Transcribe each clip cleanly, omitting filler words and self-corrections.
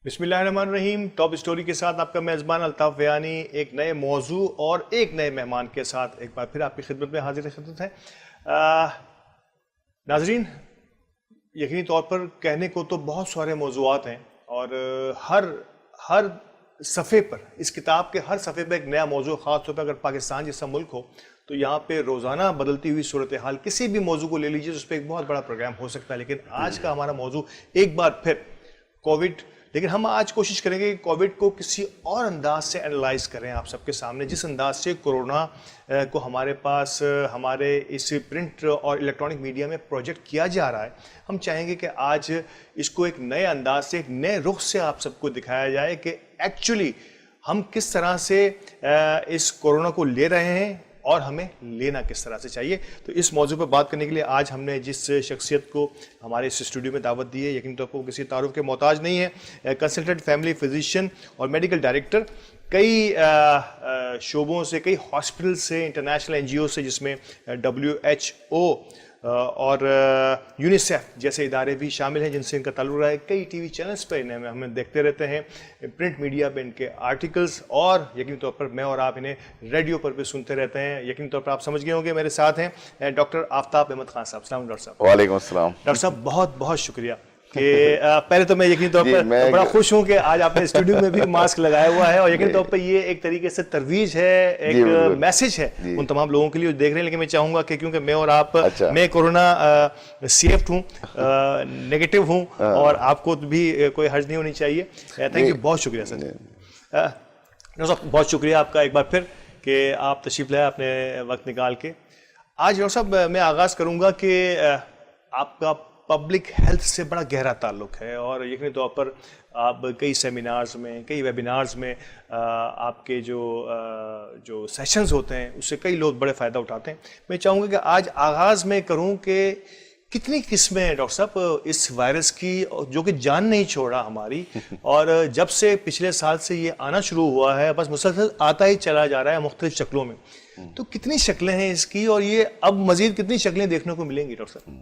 بسم اللہ الرحمن الرحیم. ٹاپ اسٹوری کے ساتھ آپ کا میزبان الطاف ویانی ایک نئے موضوع اور ایک نئے مہمان کے ساتھ ایک بار پھر آپ کی خدمت میں حاضر خدمت ہے. ناظرین، یقینی طور پر کہنے کو تو بہت سارے موضوعات ہیں اور ہر صفحے پر، اس کتاب کے ہر صفحے پہ ایک نیا موضوع. خاص طور پہ اگر پاکستان جیسا ملک ہو تو یہاں پہ روزانہ بدلتی ہوئی صورتحال کسی بھی موضوع کو لے لیجیے اس پہ ایک بہت بڑا پروگرام ہو سکتا ہے. لیکن آج کا ہمارا موضوع ایک بار پھر کووڈ. لیکن ہم آج کوشش کریں گے کہ کووڈ کو کسی اور انداز سے انالائز کریں آپ سب کے سامنے. جس انداز سے کورونا کو ہمارے پاس ہمارے اس پرنٹ اور الیکٹرانک میڈیا میں پروجیکٹ کیا جا رہا ہے، ہم چاہیں گے کہ آج اس کو ایک نئے انداز سے، ایک نئے رخ سے آپ سب کو دکھایا جائے کہ ایکچولی ہم کس طرح سے اس کورونا کو لے رہے ہیں اور ہمیں لینا کس طرح سے چاہیے. تو اس موضوع پر بات کرنے کے لیے آج ہم نے جس شخصیت کو ہمارے اس اسٹوڈیو میں دعوت دی ہے، یقینی طور پر کسی تعارف کے محتاج نہیں ہے. کنسلٹنٹ فیملی فزیشین اور میڈیکل ڈائریکٹر، کئی شعبوں سے، کئی ہاسپٹل سے، انٹرنیشنل این جی او سے، جس میں WHO اور یونیسیف جیسے ادارے بھی شامل ہیں جن سے ان کا تعلق رہا ہے. کئی ٹی وی چینلز پہ انہیں ہمیں دیکھتے رہتے ہیں، پرنٹ میڈیا پہ ان کے آرٹیکلز، اور یقینی طور پر میں اور آپ انہیں ریڈیو پر بھی سنتے رہتے ہیں. یقینی طور پر آپ سمجھ گئے ہوں گے. میرے ساتھ ہیں ڈاکٹر آفتاب احمد خان صاحب. السلام ڈاکٹر صاحب. وعلیکم السلام. ڈاکٹر صاحب بہت بہت شکریہ کہ پہلے تو میں یقینی طور پر بڑا خوش ہوں کہ آج آپ نے اسٹوڈیو میں بھی ماسک لگایا ہوا ہے، اور یقینی طور پر یہ ایک طریقے سے ترویج ہے، ایک میسج ہے ان تمام لوگوں کے لیے جو دیکھ رہے ہیں. لیکن میں چاہوں گا کہ کیونکہ میں اور آپ، میں کورونا سیفٹ ہوں، نیگیٹو ہوں، اور آپ کو بھی کوئی حرج نہیں ہونی چاہیے. تھینک یو، بہت شکریہ سر. ڈاکٹر صاحب بہت شکریہ آپ کا ایک بار پھر کہ آپ تشریف لائے اپنے وقت نکال کے. آج ڈاکٹر صاحب میں آغاز کروں گا کہ آپ کا پبلک ہیلتھ سے بڑا گہرا تعلق ہے، اور یقینی طور پر آپ کئی سیمینارز میں، کئی ویبینارز میں آپ کے جو سیشنز ہوتے ہیں اس سے کئی لوگ بڑے فائدہ اٹھاتے ہیں. میں چاہوں گا کہ آج آغاز میں کروں کہ کتنی قسمیں ہیں ڈاکٹر صاحب اس وائرس کی جو کہ جان نہیں چھوڑا ہماری، اور جب سے پچھلے سال سے یہ آنا شروع ہوا ہے بس مسلسل آتا ہی چلا جا رہا ہے مختلف شکلوں میں. تو کتنی شکلیں ہیں اس کی، اور یہ اب مزید کتنی شکلیں دیکھنے کو ملیں گی ڈاکٹر صاحب؟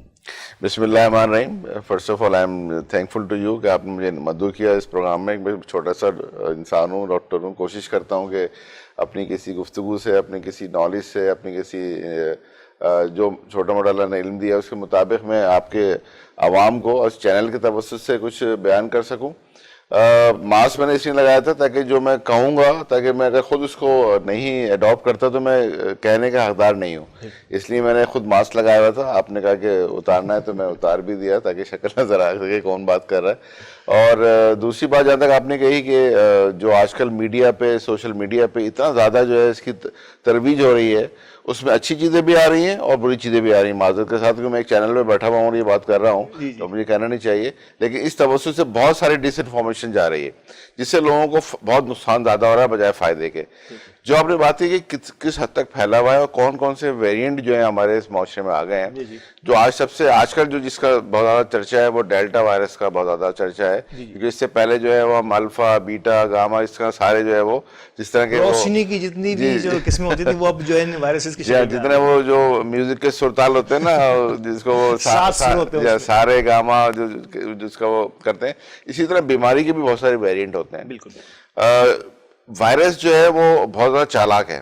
بسم اللہ الرحمن الرحیم. First of all I am thankful to you کہ آپ نے مجھے مدعو کیا اس پروگرام میں. میں چھوٹا سا انسان ہوں، ڈاکٹر ہوں. کوشش کرتا ہوں کہ اپنی کسی گفتگو سے، اپنی کسی نالج سے، اپنی کسی جو چھوٹا موٹا اللہ نے علم دیا اس کے مطابق میں آپ کے عوام کو اس چینل کے توسط سے کچھ بیان کر سکوں. ماسک میں نے اس لیے لگایا تھا تاکہ جو میں کہوں گا، تاکہ میں اگر خود اس کو نہیں اڈاپٹ کرتا تو میں کہنے کا حقدار نہیں ہوں. اس لیے میں نے خود ماسک لگایا ہوا تھا. آپ نے کہا کہ اتارنا ہے تو میں اتار بھی دیا تاکہ شکل نظر آ سکے کون بات کر رہا ہے. اور دوسری بات جہاں تک آپ نے کہی کہ جو آج کل میڈیا پہ، سوشل میڈیا پہ اتنا زیادہ جو ہے اس کی ترویج ہو رہی ہے، اس میں اچھی چیزیں بھی آ رہی ہیں اور بری چیزیں بھی آ رہی ہیں. معذرت کے ساتھ کہ میں ایک چینل پہ بیٹھا ہوا ہوں اور یہ بات کر رہا ہوں تو مجھے کہنا نہیں چاہیے، لیکن اس توسط سے بہت ساری ڈس انفارمیشن جا رہی ہے جس سے لوگوں کو بہت نقصان زیادہ ہو رہا ہے بجائے فائدے کے. جو آپ نے بات کی کہ کس حد تک پھیلا ہوا ہے اور کون کون سے ویریئنٹ جو ہیں ہمارے اس معاشرے میں آ گئے ہیں. جو آج کل جو جس کا بہت زیادہ چرچا ہے وہ ڈیلٹا وائرس کا بہت زیادہ چرچا ہے، کیونکہ اس سے پہلے جو ہے وہ ہم الفا، بیٹا، گاما، اس طرح سارے جو ہے وہ جس طرح کے روشنی کی جتنی بھی جو قسمیں ہوتی تھیں وہ اب جو ہے وائرسز کی شکل میں جتنے وہ جو میوزک کے سرتال ہوتے ہیں نا جس کو وہ سارے گاما جس کا وہ کرتے ہیں، اسی طرح بیماری کے بھی بہت سارے ویریئنٹ ہوتے ہیں. بالکل. وائرس جو ہے وہ بہت زیادہ چالاک ہے.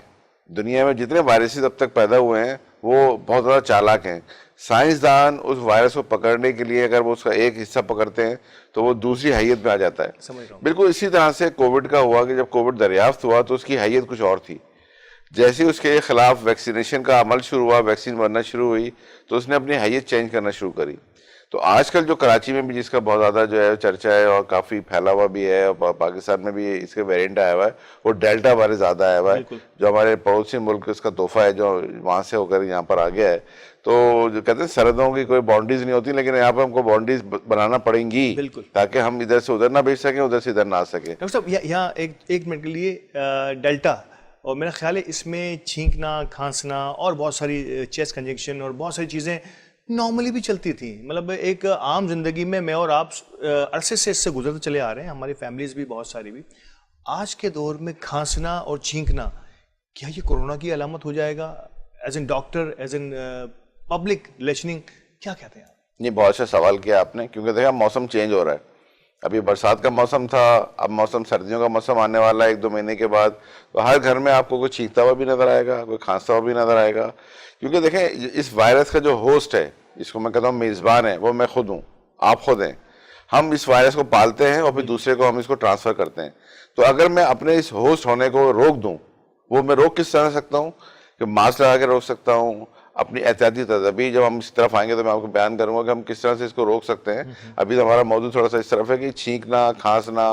دنیا میں جتنے وائرسز اب تک پیدا ہوئے ہیں وہ بہت زیادہ چالاک ہیں. سائنسدان اس وائرس کو پکڑنے کے لیے اگر وہ اس کا ایک حصہ پکڑتے ہیں تو وہ دوسری حیت میں آ جاتا ہے. بالکل اسی طرح سے کووڈ کا ہوا کہ جب کووڈ دریافت ہوا تو اس کی حیت کچھ اور تھی. جیسے اس کے خلاف ویکسینیشن کا عمل شروع ہوا، ویکسین بننا شروع ہوئی تو اس نے اپنی حیت چینج کرنا شروع کری. تو آج کل جو کراچی میں بھی جس کا بہت زیادہ جو ہے چرچا ہے اور کافی پھیلا ہوا بھی ہے، اور پاکستان میں بھی اس کے ویریئنٹ آیا ہوا ہے، وہ ڈیلٹا وائرس زیادہ آیا ہوا ہے جو ہمارے پڑوسی ملک اس کا تحفہ ہے جو وہاں سے ہو کر یہاں پر آ گیا ہے. تو جو کہتے ہیں سرحدوں کی کوئی باؤنڈریز نہیں ہوتی، لیکن یہاں پہ ہم کو باؤنڈریز بنانا پڑیں گی تاکہ ہم ادھر سے ادھر نہ بھیج سکیں، ادھر سے ادھر نہ آ سکیں. ڈاکٹر صاحب یہاں ایک منٹ کے لیے ڈیلٹا، اور میرا خیال ہے اس میں چھینکنا، کھانسنا اور بہت ساری چیسٹ کنجنکشن اور بہت ساری چیزیں نارملی بھی چلتی تھیں. مطلب ایک عام زندگی میں اور آپ عرصے سے اس سے گزرتے چلے آ رہے ہیں، ہماری فیملیز بھی بہت ساری بھی. آج کے دور میں کھانسنا اور چھینکنا کیا یہ کورونا کی علامت ہو جائے گا؟ As an doctor, as an public relationing, کیا کہتے ہیں آپ؟ یہ بہت اچھا سوال کیا آپ نے، کیونکہ دیکھا موسم چینج ہو رہا ہے. ابھی برسات کا موسم تھا, اب موسم سردیوں کا موسم آنے والا ہے 1-2 مہینے کے بعد, تو ہر گھر میں آپ کو کوئی چھینکتا ہوا بھی نظر آئے گا, کوئی کھانستا ہوا بھی نظر آئے گا. کیونکہ دیکھیں اس وائرس کا جو ہوسٹ ہے, جس کو میں کہتا ہوں میزبان ہے, وہ میں خود ہوں, آپ خود ہیں. ہم اس وائرس کو پالتے ہیں اور پھر دوسرے کو ہم اس کو ٹرانسفر کرتے ہیں. تو اگر میں اپنے اس ہوسٹ ہونے کو روک دوں, وہ میں روک کس طرح سکتا ہوں کہ ماسک لگا کے روک سکتا ہوں. اپنی احتیاطی تدابیر جب ہم اس طرف آئیں گے تو میں آپ کو بیان کروں گا کہ ہم کس طرح سے اس کو روک سکتے ہیں. ابھی تو ہمارا موضوع تھوڑا سا اس طرف ہے کہ چھینکنا, کھانسنا,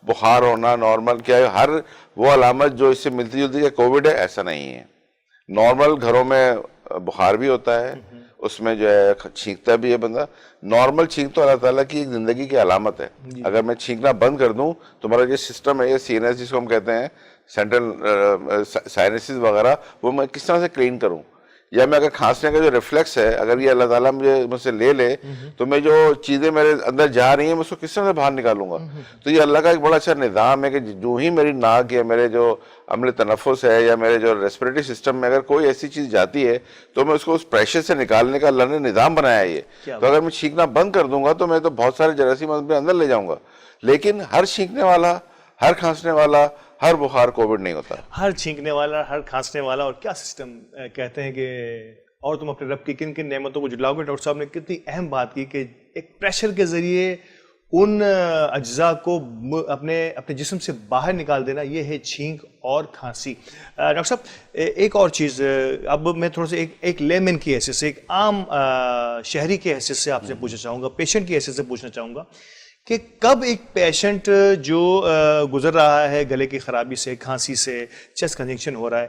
بخار ہونا نارمل کیا ہے, ہر وہ علامت جو اس سے ملتی جلتی ہے کووڈ ہے, ایسا نہیں ہے. نارمل گھروں میں بخار بھی ہوتا ہے, اس میں جو ہے چھینکتا بھی ہے بندہ. نارمل چھینک تو اللہ تعالیٰ کی ایک زندگی کی علامت ہے. اگر میں چھینکنا بند کر دوں تو ہمارا جو سسٹم ہے, یہ سی این ایس جس کو ہم کہتے ہیں, سینٹرل سائنسز وغیرہ, وہ میں کس طرح سے کلین کروں. یا میں اگر کھانسنے کا جو ریفلیکس ہے, اگر یہ اللہ تعالیٰ مجھ سے لے لے تو میں جو چیزیں میرے اندر جا رہی ہیں میں اس کو کس طرح سے باہر نکالوں گا. تو یہ اللہ کا ایک بڑا اچھا نظام ہے کہ جو ہی میری ناک یا میرے جو عمل تنفس ہے یا میرے جو ریسپریٹری سسٹم میں اگر کوئی ایسی چیز جاتی ہے تو میں اس کو اس پریشر سے نکالنے کا اللہ نے نظام بنایا ہے. یہ تو اگر میں چھینکنا بند کر دوں گا تو میں تو بہت سارے جراثیم اپنے اندر لے جاؤں گا. لیکن ہر چھینکنے والا, ہر کھانسنے والا, ہر بخار کووڈ نہیں ہوتا. ہر چھینکنے والا, ہر کھانسنے والا, اور کیا سسٹم کہتے ہیں کہ اور تم اپنے رب کی کن کن نعمتوں کو جھٹلاؤ گے. ڈاکٹر صاحب نے کتنی اہم بات کی کہ ایک پریشر کے ذریعے ان اجزاء کو اپنے جسم سے باہر نکال دینا, یہ ہے چھینک اور کھانسی. ڈاکٹر صاحب ایک اور چیز, اب میں تھوڑا سا ایک لیمن کی حیثیت سے, ایک عام شہری کی حیثیت سے آپ سے پوچھنا چاہوں گا, پیشنٹ کی حیثیت سے پوچھنا چاہوں گا کہ کب ایک پیشنٹ جو گزر رہا ہے گلے کی خرابی سے, کھانسی سے, چیسٹ کنجنکشن ہو رہا ہے,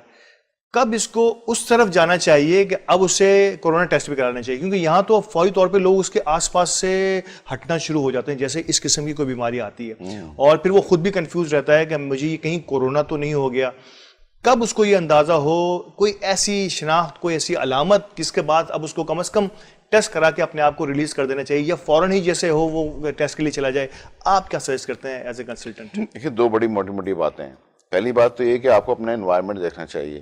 کب اس کو اس طرف جانا چاہیے کہ اب اسے کورونا ٹیسٹ بھی کرانا چاہیے؟ کیونکہ یہاں تو فوری طور پہ لوگ اس کے آس پاس سے ہٹنا شروع ہو جاتے ہیں جیسے اس قسم کی کوئی بیماری آتی ہے, اور پھر وہ خود بھی کنفیوز رہتا ہے کہ مجھے یہ کہیں کورونا تو نہیں ہو گیا. کب اس کو یہ اندازہ ہو, کوئی ایسی شناخت, کوئی ایسی علامت جس کے بعد اب اس کو کم از کم ٹیسٹ کرا کے اپنے آپ کو ریلیز کر دینا چاہیے, یا فوراً ہی جیسے ہو وہ ٹیسٹ کے لیے چلا جائے؟ آپ کیا سجیسٹ کرتے ہیں ایز اے کنسلٹنٹ؟ دیکھیے 2 بڑی موٹی موٹی باتیں ہیں. پہلی بات تو یہ کہ آپ کو اپنا انوائرمنٹ دیکھنا چاہیے.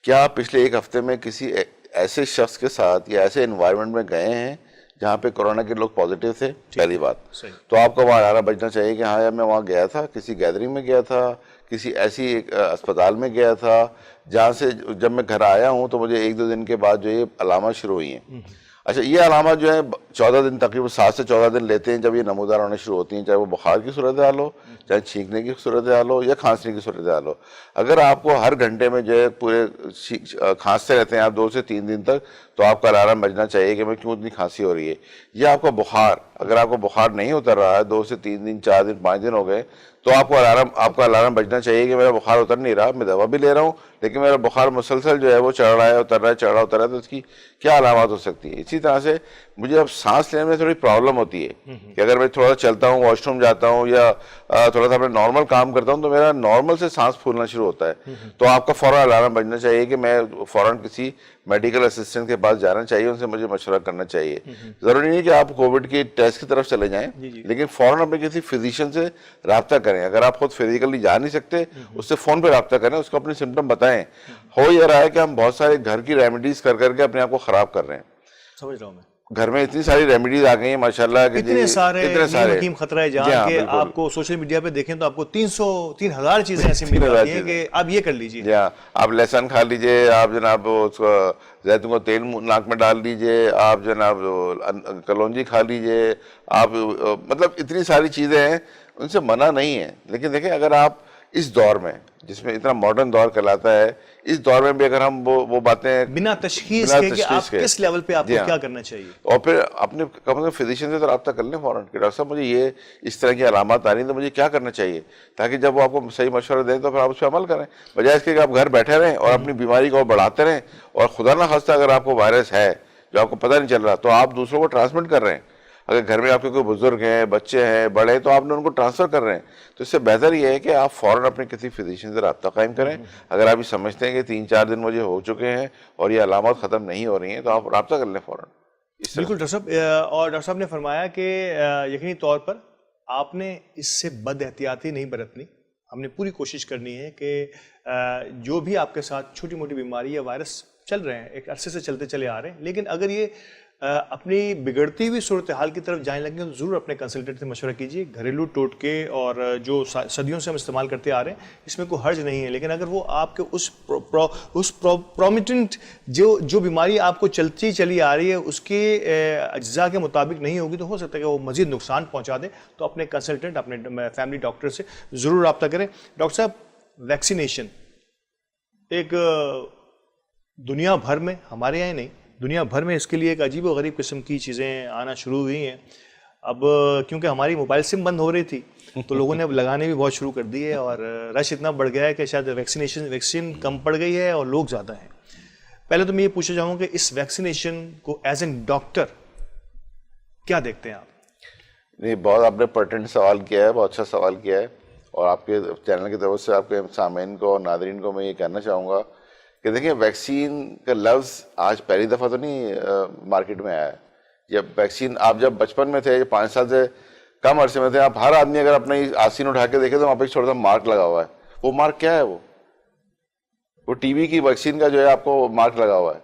کیا آپ پچھلے 1 ہفتے میں کسی ایسے شخص کے ساتھ یا ایسے انوائرمنٹ میں گئے ہیں جہاں پہ کورونا کے لوگ پازیٹیو تھے؟ پہلی بات. تو آپ کو وہاں آنا بچنا چاہیے کہ ہاں یار میں وہاں گیا تھا, کسی گیدرنگ میں گیا تھا, کسی ایسی ایک اسپتال میں گیا تھا جہاں سے جب میں گھر آیا ہوں تو مجھے 1-2 دن کے بعد جو یہ علامات شروع ہوئی ہیں. اچھا, یہ علامات جو ہیں 14 دن, تقریباً 7 سے 14 دن لیتے ہیں جب یہ نمودار ہونے شروع ہوتی ہیں, چاہے وہ بخار کی صورتحال ہو, چاہے چھینکنے کی صورتحال ہو یا کھانسنے کی صورتحال ہو. اگر آپ کو ہر گھنٹے میں جو ہے پورے کھانستے رہتے ہیں آپ 2 سے 3 دن تک, تو آپ کا الارم بجنا چاہیے کہ میں کیوں اتنی کھانسی ہو رہی ہے. یا آپ کا بخار, اگر آپ کو بخار نہیں اتر رہا ہے, 2 سے 3 دن, 4 دن, 5 دن ہو گئے, تو آپ کا الارم بجنا چاہیے کہ میرا بخار اتر نہیں رہا, میں دوا بھی لے رہا ہوں لیکن میرا بخار مسلسل جو ہے وہ چڑھ رہا ہے, اتر رہا ہے, چڑھ رہا اتر رہا ہے, تو اس کی کیا علامات ہو سکتی ہیں. اسی طرح سے مجھے اب سانس لینے میں تھوڑی پرابلم ہوتی ہے کہ اگر میں تھوڑا چلتا ہوں, واش روم جاتا ہوں یا تھوڑا سا اپنا نارمل کام کرتا ہوں تو میرا نارمل سے سانس پھولنا شروع ہوتا ہے, تو آپ کا فوراً الارم بجنا چاہیے کہ میں فوراً کسی میڈیکل اسسٹنٹ کے پاس جانا چاہیے, ان سے مجھے مشورہ کرنا چاہیے. ضروری نہیں کہ آپ کووڈ کی ٹیسٹ کی طرف چلے جائیں, لیکن فوراً اپنے کسی فزیشین سے رابطہ کریں. اگر آپ خود فزیکلی جا نہیں سکتے, اس سے فون پہ رابطہ کریں, اس کو اپنے سمٹم بتائیں. ہو یہ رہا ہے کہ ہم بہت سارے گھر کی ریمیڈیز کر کے اپنے آپ کو خراب کر رہے ہیں. سمجھ رہا ہوں میں. گھر میں اتنی ساری ریمیڈیز آ گئی ہیں ماشاءاللہ کہ اتنے سارے حکیم خطرہ ہے جہاں کہ آپ کو سوشل میڈیا پہ دیکھیں تو آپ کو 3,000 چیزیں ایسی مل جاتی ہیں کہ آپ یہ کر لیجیے. جی ہاں, آپ لہسن کھا لیجئے, آپ جناب زیتون کا تیل ناک میں ڈال لیجئے, آپ جناب کلونجی کھا لیجئے, آپ مطلب اتنی ساری چیزیں ہیں, ان سے منع نہیں ہے. لیکن دیکھیں اگر آپ اس دور میں جس میں اتنا ماڈرن دور کہلاتا ہے, اس دور میں بھی اگر ہم وہ باتیں بنا تشخیص کے کہ آپ کس لیول پہ آپ کو کیا کرنا چاہیے, اور پھر اپنے کم از کم فزیشین سے تو رابطہ کر لیں فوراً کہ ڈاکٹر صاحب مجھے یہ اس طرح کی علامات آ رہی ہیں تو مجھے کیا کرنا چاہیے, تاکہ جب وہ آپ کو صحیح مشورہ دیں تو پھر آپ اس پہ عمل کریں, بجائے اس کے کہ آپ گھر بیٹھے رہیں اور اپنی بیماری کو بڑھاتے رہیں, اور خدا نہ خواستہ اگر آپ کو وائرس ہے جو آپ کو پتہ نہیں چل رہا تو آپ دوسروں کو ٹرانسمٹ کر رہے ہیں. اگر گھر میں آپ کے کوئی بزرگ ہیں, بچے ہیں, بڑے ہیں, تو آپ نے ان کو ٹرانسفر کر رہے ہیں. تو اس سے بہتر یہ ہے کہ آپ فوراً اپنے کسی فزیشین سے رابطہ قائم کریں. اگر آپ یہ سمجھتے ہیں کہ 3-4 دن مجھے ہو چکے ہیں اور یہ علامات ختم نہیں ہو رہی ہیں, تو آپ رابطہ کر لیں فوراً. بالکل ڈاکٹر صاحب. اور ڈاکٹر صاحب نے فرمایا کہ یقینی طور پر آپ نے اس سے بد احتیاطی نہیں برتنی. ہم نے پوری کوشش کرنی ہے کہ جو بھی آپ کے ساتھ چھوٹی موٹی بیماری یا وائرس چل رہے ہیں, ایک عرصے سے چلتے چلے آ رہے ہیں, لیکن اگر یہ اپنی بگڑتی ہوئی صورتحال کی طرف جانے لگیں تو ضرور اپنے کنسلٹنٹ سے مشورہ کیجیے. گھریلو ٹوٹکے اور جو صدیوں سے ہم استعمال کرتے آ رہے ہیں اس میں کوئی حرج نہیں ہے, لیکن اگر وہ آپ کے اس پرومٹنٹ جو بیماری آپ کو چلتی چلی آ رہی ہے اس کے اجزاء کے مطابق نہیں ہوگی تو ہو سکتا ہے کہ وہ مزید نقصان پہنچا دے. تو اپنے کنسلٹنٹ, اپنے فیملی ڈاکٹر سے ضرور رابطہ کریں. ڈاکٹر صاحب, ویکسینیشن ایک دنیا بھر میں, ہمارے یہاں نہیں, دنیا بھر میں اس کے لیے ایک عجیب و غریب قسم کی چیزیں آنا شروع ہوئی ہیں. اب کیونکہ ہماری موبائل سم بند ہو رہی تھی تو لوگوں نے اب لگانے بھی بہت شروع کر دی ہے, اور رش اتنا بڑھ گیا ہے کہ شاید ویکسین کم پڑ گئی ہے اور لوگ زیادہ ہیں. پہلے تو میں یہ پوچھنا چاہوں کہ اس ویکسینیشن کو ایز این ڈاکٹر کیا دیکھتے ہیں آپ؟ نہیں, بہت آپ نے پرٹنٹ سوال کیا ہے, بہت اچھا سوال کیا ہے, اور آپ کے چینل کی طرف سے آپ کے سامعین کو اور ناظرین کو میں یہ کہنا چاہوں گا کہ دیکھیں, ویکسین کا لفظ آج پہلی دفعہ تو نہیں مارکیٹ میں آیا ہے. جب ویکسین آپ جب بچپن میں تھے, 5 سال سے کم عرصے میں تھے, آپ ہر آدمی اگر اپنے آستین اٹھا کے دیکھے تو وہاں پہ ایک چھوٹا سا مارک لگا ہوا ہے. وہ مارک کیا ہے؟ وہ ٹی وی کی ویکسین کا جو ہے آپ کو مارک لگا ہوا ہے.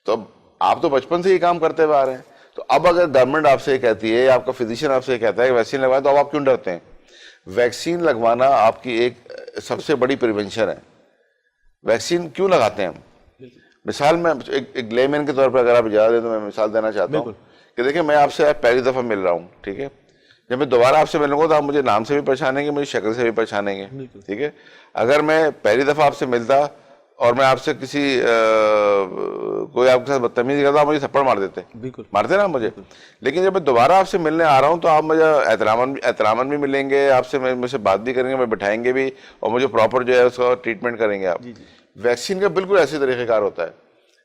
تو اب آپ تو بچپن سے یہ کام کرتے ہوئے آ رہے ہیں, تو اب اگر گورنمنٹ آپ سے یہ کہتی ہے, آپ کا فزیشین آپ سے یہ کہتا ہے کہ ویکسین لگوائیں, تو اب آپ کیوں ڈرتے ہیں؟ ویکسین لگوانا آپ کی ایک سب سے بڑی پریونشن ہے. ویکسین کیوں لگاتے ہیں ہم؟ مثال میں ایک لے مین کے طور پہ اگر آپ اجازت دیں تو میں مثال دینا چاہتا ہوں کہ دیکھیں, میں آپ سے پہلی دفعہ مل رہا ہوں, ٹھیک ہے, جب میں دوبارہ آپ سے ملوں گا تو آپ مجھے نام سے بھی پہچانیں گے, مجھے شکل سے بھی پہچانیں گے, ٹھیک ہے. اگر میں پہلی دفعہ آپ سے ملتا اور میں آپ سے کوئی آپ کے ساتھ بدتمیزی کرتا, آپ مجھے تھپڑ مار دیتے, مارتے نا مجھے. لیکن جب میں دوبارہ آپ سے ملنے آ رہا ہوں تو آپ مجھے احتراماً بھی ملیں گے, آپ سے مجھ سے بات بھی کریں گے, میں بٹھائیں گے بھی, اور مجھے پراپر جو ہے اس کا ٹریٹمنٹ کریں گے آپ. ویکسین کا بالکل ایسے طریقہ کار ہوتا ہے.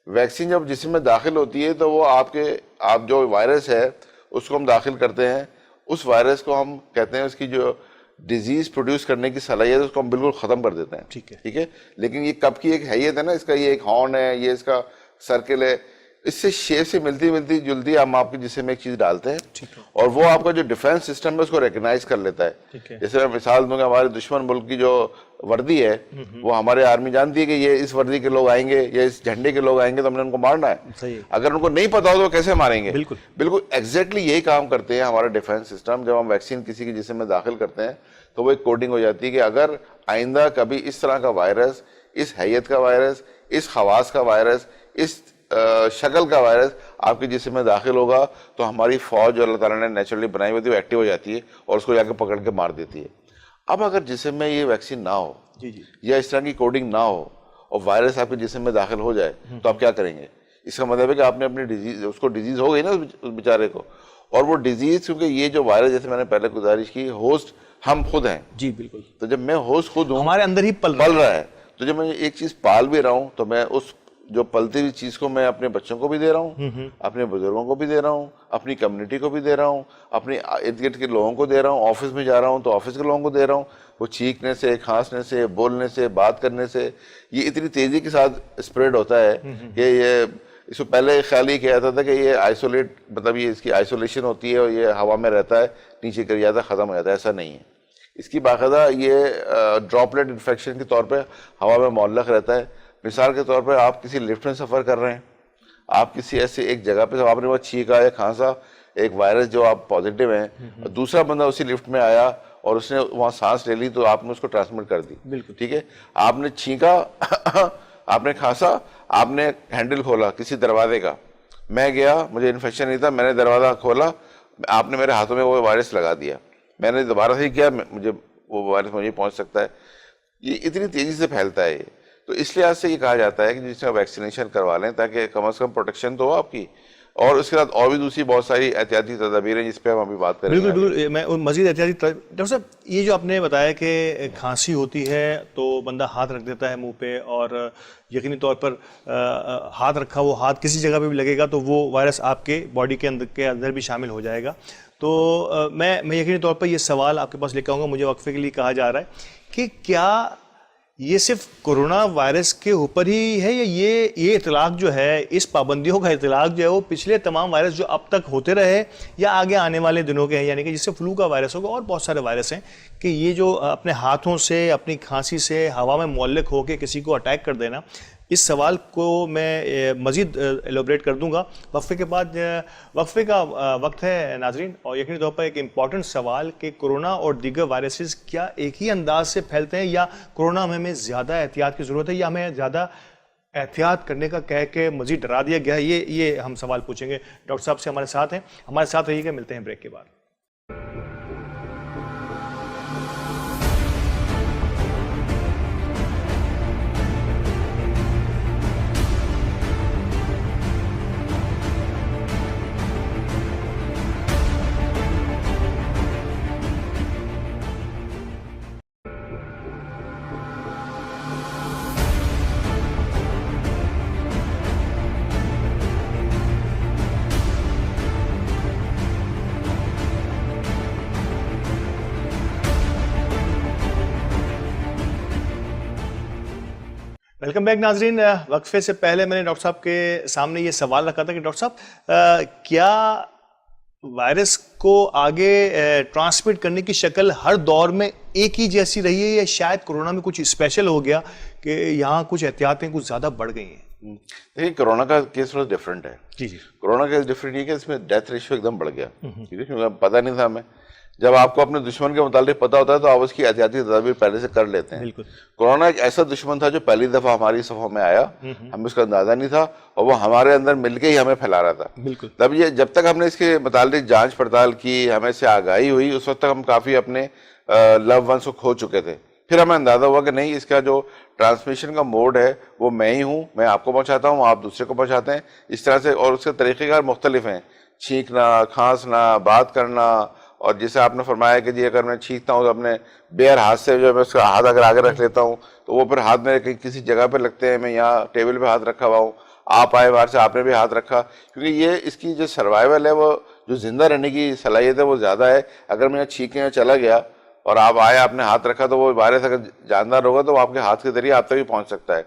ویکسین جب جسم میں داخل ہوتی ہے تو وہ آپ جو وائرس ہے اس کو ہم داخل کرتے ہیں, اس وائرس کو ہم کہتے ہیں اس کی جو ڈیزیز پروڈیوس کرنے کی صلاحیت ہے اس کو ہم بالکل ختم کر دیتے ہیں, ٹھیک ہے. لیکن یہ کب کی ایک حیت ہے نا, اس کا یہ ایک ہارن ہے, یہ اس کا سرکل ہے, اس سے شیپ سے ملتی جلتی ہم آپ کے جسم میں ایک چیز ڈالتے ہیں اور وہ آپ کا جو ڈیفینس سسٹم ہے اس کو ریکگنائز کر لیتا ہے. جیسے میں مثال دوں کہ ہمارے دشمن ملک کی جو وردی ہے وہ ہمارے آرمی جانتی ہے کہ یہ اس وردی کے لوگ آئیں گے, یا اس جھنڈے کے لوگ آئیں گے تو ہم نے ان کو مارنا ہے. اگر ان کو نہیں پتا ہو تو کیسے ماریں گے؟ بالکل ایگزیکٹلی یہی کام کرتے ہیں ہمارا ڈیفینس سسٹم. جب ہم ویکسین کسی کے جسم میں داخل کرتے ہیں تو وہ ایک کوڈنگ ہو جاتی ہے کہ اگر آئندہ کبھی اس طرح کا وائرس, اس حیت کا وائرس, اس خواص کا وائرس, اس شکل کا وائرس آپ کے جسم میں داخل ہوگا تو ہماری فوج جو اللہ تعالیٰ نے نیچرلی بنائی ہوئی تھی وہ ایکٹیو ہو جاتی ہے اور اس کو جا کے پکڑ کے مار دیتی ہے. اب اگر جسم میں یہ ویکسین نہ ہو یا اس طرح کی کوڈنگ نہ ہو اور وائرس آپ کے جسم میں داخل ہو جائے تو آپ کیا کریں گے؟ اس کا مطلب ہے کہ آپ نے اپنی ڈیزیز, اس کو ڈیزیز ہو گئی نا اس بیچارے کو, اور وہ ڈیزیز کیونکہ یہ جو وائرس جیسے میں نے پہلے گزارش کی, ہوسٹ ہم خود ہیں. جی بالکل. تو جب میں ہوسٹ خود ہوں, ہمارے اندر ہی پل رہا ہے, تو جب میں ایک چیز پال بھی رہا ہوں تو میں اس جو پلتی ہوئی چیز کو میں اپنے بچوں کو بھی دے رہا ہوں, اپنے بزرگوں کو بھی دے رہا ہوں, اپنی کمیونٹی کو بھی دے رہا ہوں, اپنے ارد گرد کے لوگوں کو دے رہا ہوں, آفس میں جا رہا ہوں تو آفس کے لوگوں کو دے رہا ہوں. وہ چھینکنے سے, کھانسنے سے, بولنے سے, بات کرنے سے یہ اتنی تیزی کے ساتھ اسپریڈ ہوتا ہے کہ یہ اس کو پہلے خیال یہ کیا جاتا تھا کہ یہ آئسولیٹ, مطلب یہ اس کی آئسولیشن ہوتی ہے اور یہ ہوا میں رہتا ہے, نیچے گر جاتا ہے, ختم ہو جاتا ہے. ایسا نہیں ہے. اس کی باقاعدہ یہ ڈراپلیٹ انفیکشن کے طور پہ ہوا میں معلق رہتا ہے. مثال کے طور پہ آپ کسی لفٹ میں سفر کر رہے ہیں, آپ کسی ایسے ایک جگہ پہ آپ نے وہ چھینکا یا کھانسا, ایک وائرس جو آپ پازیٹیو ہیں, دوسرا بندہ اسی لفٹ میں آیا اور اس نے وہاں سانس لے لی تو آپ نے اس کو ٹرانسمٹ کر دی. ٹھیک ہے, آپ نے چھینکا, آپ نے کھانسا, آپ نے ہینڈل کھولا کسی دروازے کا, میں گیا, مجھے انفیکشن نہیں تھا, میں نے دروازہ کھولا, آپ نے میرے ہاتھوں میں وہ وائرس لگا دیا, میں نے دوبارہ سے کیا, مجھے وہ وائرس مجھے پہنچ سکتا ہے. یہ اتنی تیزی سے پھیلتا ہے. تو اس لحاظ سے یہ کہا جاتا ہے کہ جس میں ویکسینیشن کروا لیں تاکہ کم از کم پروٹیکشن تو ہو آپ کی, اور اس کے ساتھ اور بھی دوسری بہت ساری احتیاطی تدابیر ہیں جس پہ ہم ابھی بات کریں گے. بالکل, میں مزید احتیاطی. ڈاکٹر صاحب, یہ جو آپ نے بتایا کہ کھانسی ہوتی ہے تو بندہ ہاتھ رکھ دیتا ہے منہ پہ, اور یقینی طور پر ہاتھ رکھا وہ ہاتھ کسی جگہ پہ بھی لگے گا تو وہ وائرس آپ کے باڈی کے اندر بھی شامل ہو جائے گا. تو میں یقینی طور پر یہ سوال آپ کے پاس لے کے آؤں گا, مجھے وقفے کے لیے کہا جا رہا ہے کہ کیا یہ صرف کورونا وائرس کے اوپر ہی ہے, یا یہ اطلاق جو ہے, اس پابندیوں کا اطلاق جو ہے وہ پچھلے تمام وائرس جو اب تک ہوتے رہے یا آگے آنے والے دنوں کے ہیں, یعنی کہ جس سے فلو کا وائرس ہوگا اور بہت سارے وائرس ہیں, کہ یہ جو اپنے ہاتھوں سے, اپنی کھانسی سے ہوا میں معلق ہو کے کسی کو اٹیک کر دینا, اس سوال کو میں مزید ایلوبریٹ کر دوں گا وقفے کے بعد. وقفے کا وقت ہے ناظرین, اور یقینی طور پر ایک امپورٹنٹ سوال کہ کورونا اور دیگر وائرسز کیا ایک ہی انداز سے پھیلتے ہیں, یا کورونا میں ہمیں زیادہ احتیاط کی ضرورت ہے, یا ہمیں زیادہ احتیاط کرنے کا کہہ کے مزید ڈرا دیا گیا ہے. یہ ہم سوال پوچھیں گے ڈاکٹر صاحب سے. ہمارے ساتھ رہیے گا, ملتے ہیں بریک کے بعد. ویلکم بیک ناظرین. وقفے سے پہلے میں نے ڈاکٹر صاحب کے سامنے یہ سوال رکھا تھا کہ ڈاکٹر صاحب کیا وائرس کو آگے ٹرانسمٹ کرنے کی شکل ہر دور میں ایک ہی جیسی رہی ہے, یا شاید کورونا میں کچھ اسپیشل ہو گیا کہ یہاں کچھ احتیاطیں کچھ زیادہ بڑھ گئی ہیں؟ دیکھیے کورونا کا کیس تھوڑا ڈفرینٹ ہے. جی جی, کورونا کا کیس ڈفرینٹ یہ کہ اس میں ڈیتھ ریشو ایک دم بڑھ گیا, ٹھیک ہے, کیونکہ پتہ نہیں تھا ہمیں. جب آپ کو اپنے دشمن کے متعلق پتہ ہوتا ہے تو آپ اس کی احتیاطی تدابیر پہلے سے کر لیتے ہیں. بالکل. کورونا ایک ایسا دشمن تھا جو پہلی دفعہ ہماری صفوں میں آیا, ہمیں اس کا اندازہ نہیں تھا, اور وہ ہمارے اندر مل کے ہی ہمیں پھیلا رہا تھا. بالکل. تب یہ جب تک ہم نے اس کے متعلق جانچ پڑتال کی, ہمیں سے آگاہی ہوئی, اس وقت تک ہم کافی اپنے لو ونس کو کھو چکے تھے. پھر ہمیں اندازہ ہوا کہ نہیں, اس کا جو ٹرانسمیشن کا موڈ ہے وہ میں ہی ہوں, میں آپ کو پہنچاتا ہوں, آپ دوسرے کو پہنچاتے ہیں, اس طرح سے. اور اس کے طریقہ کار مختلف ہیں, چھینکنا, کھانسنا, بات کرنا. اور جیسے آپ نے فرمایا کہ جی اگر میں چھینکتا ہوں تو اپنے بیئر ہاتھ سے جو ہے میں اس کا ہاتھ اگر آگے رکھ لیتا ہوں تو وہ پھر ہاتھ میرے کسی جگہ پہ لگتے ہیں, میں یہاں ٹیبل پہ ہاتھ رکھا ہوا ہوں, آپ آئے باہر سے آپ نے بھی ہاتھ رکھا, کیونکہ یہ اس کی جو سروائیول ہے, وہ جو زندہ رہنے کی صلاحیت ہے وہ زیادہ ہے. اگر میں یہاں چھینکنے چلا گیا اور آپ آئے, آپ نے ہاتھ رکھا, تو وہ وائرس اگر جاندار ہوگا تو وہ آپ کے ہاتھ کے ذریعے آپ تک بھی پہنچ سکتا ہے.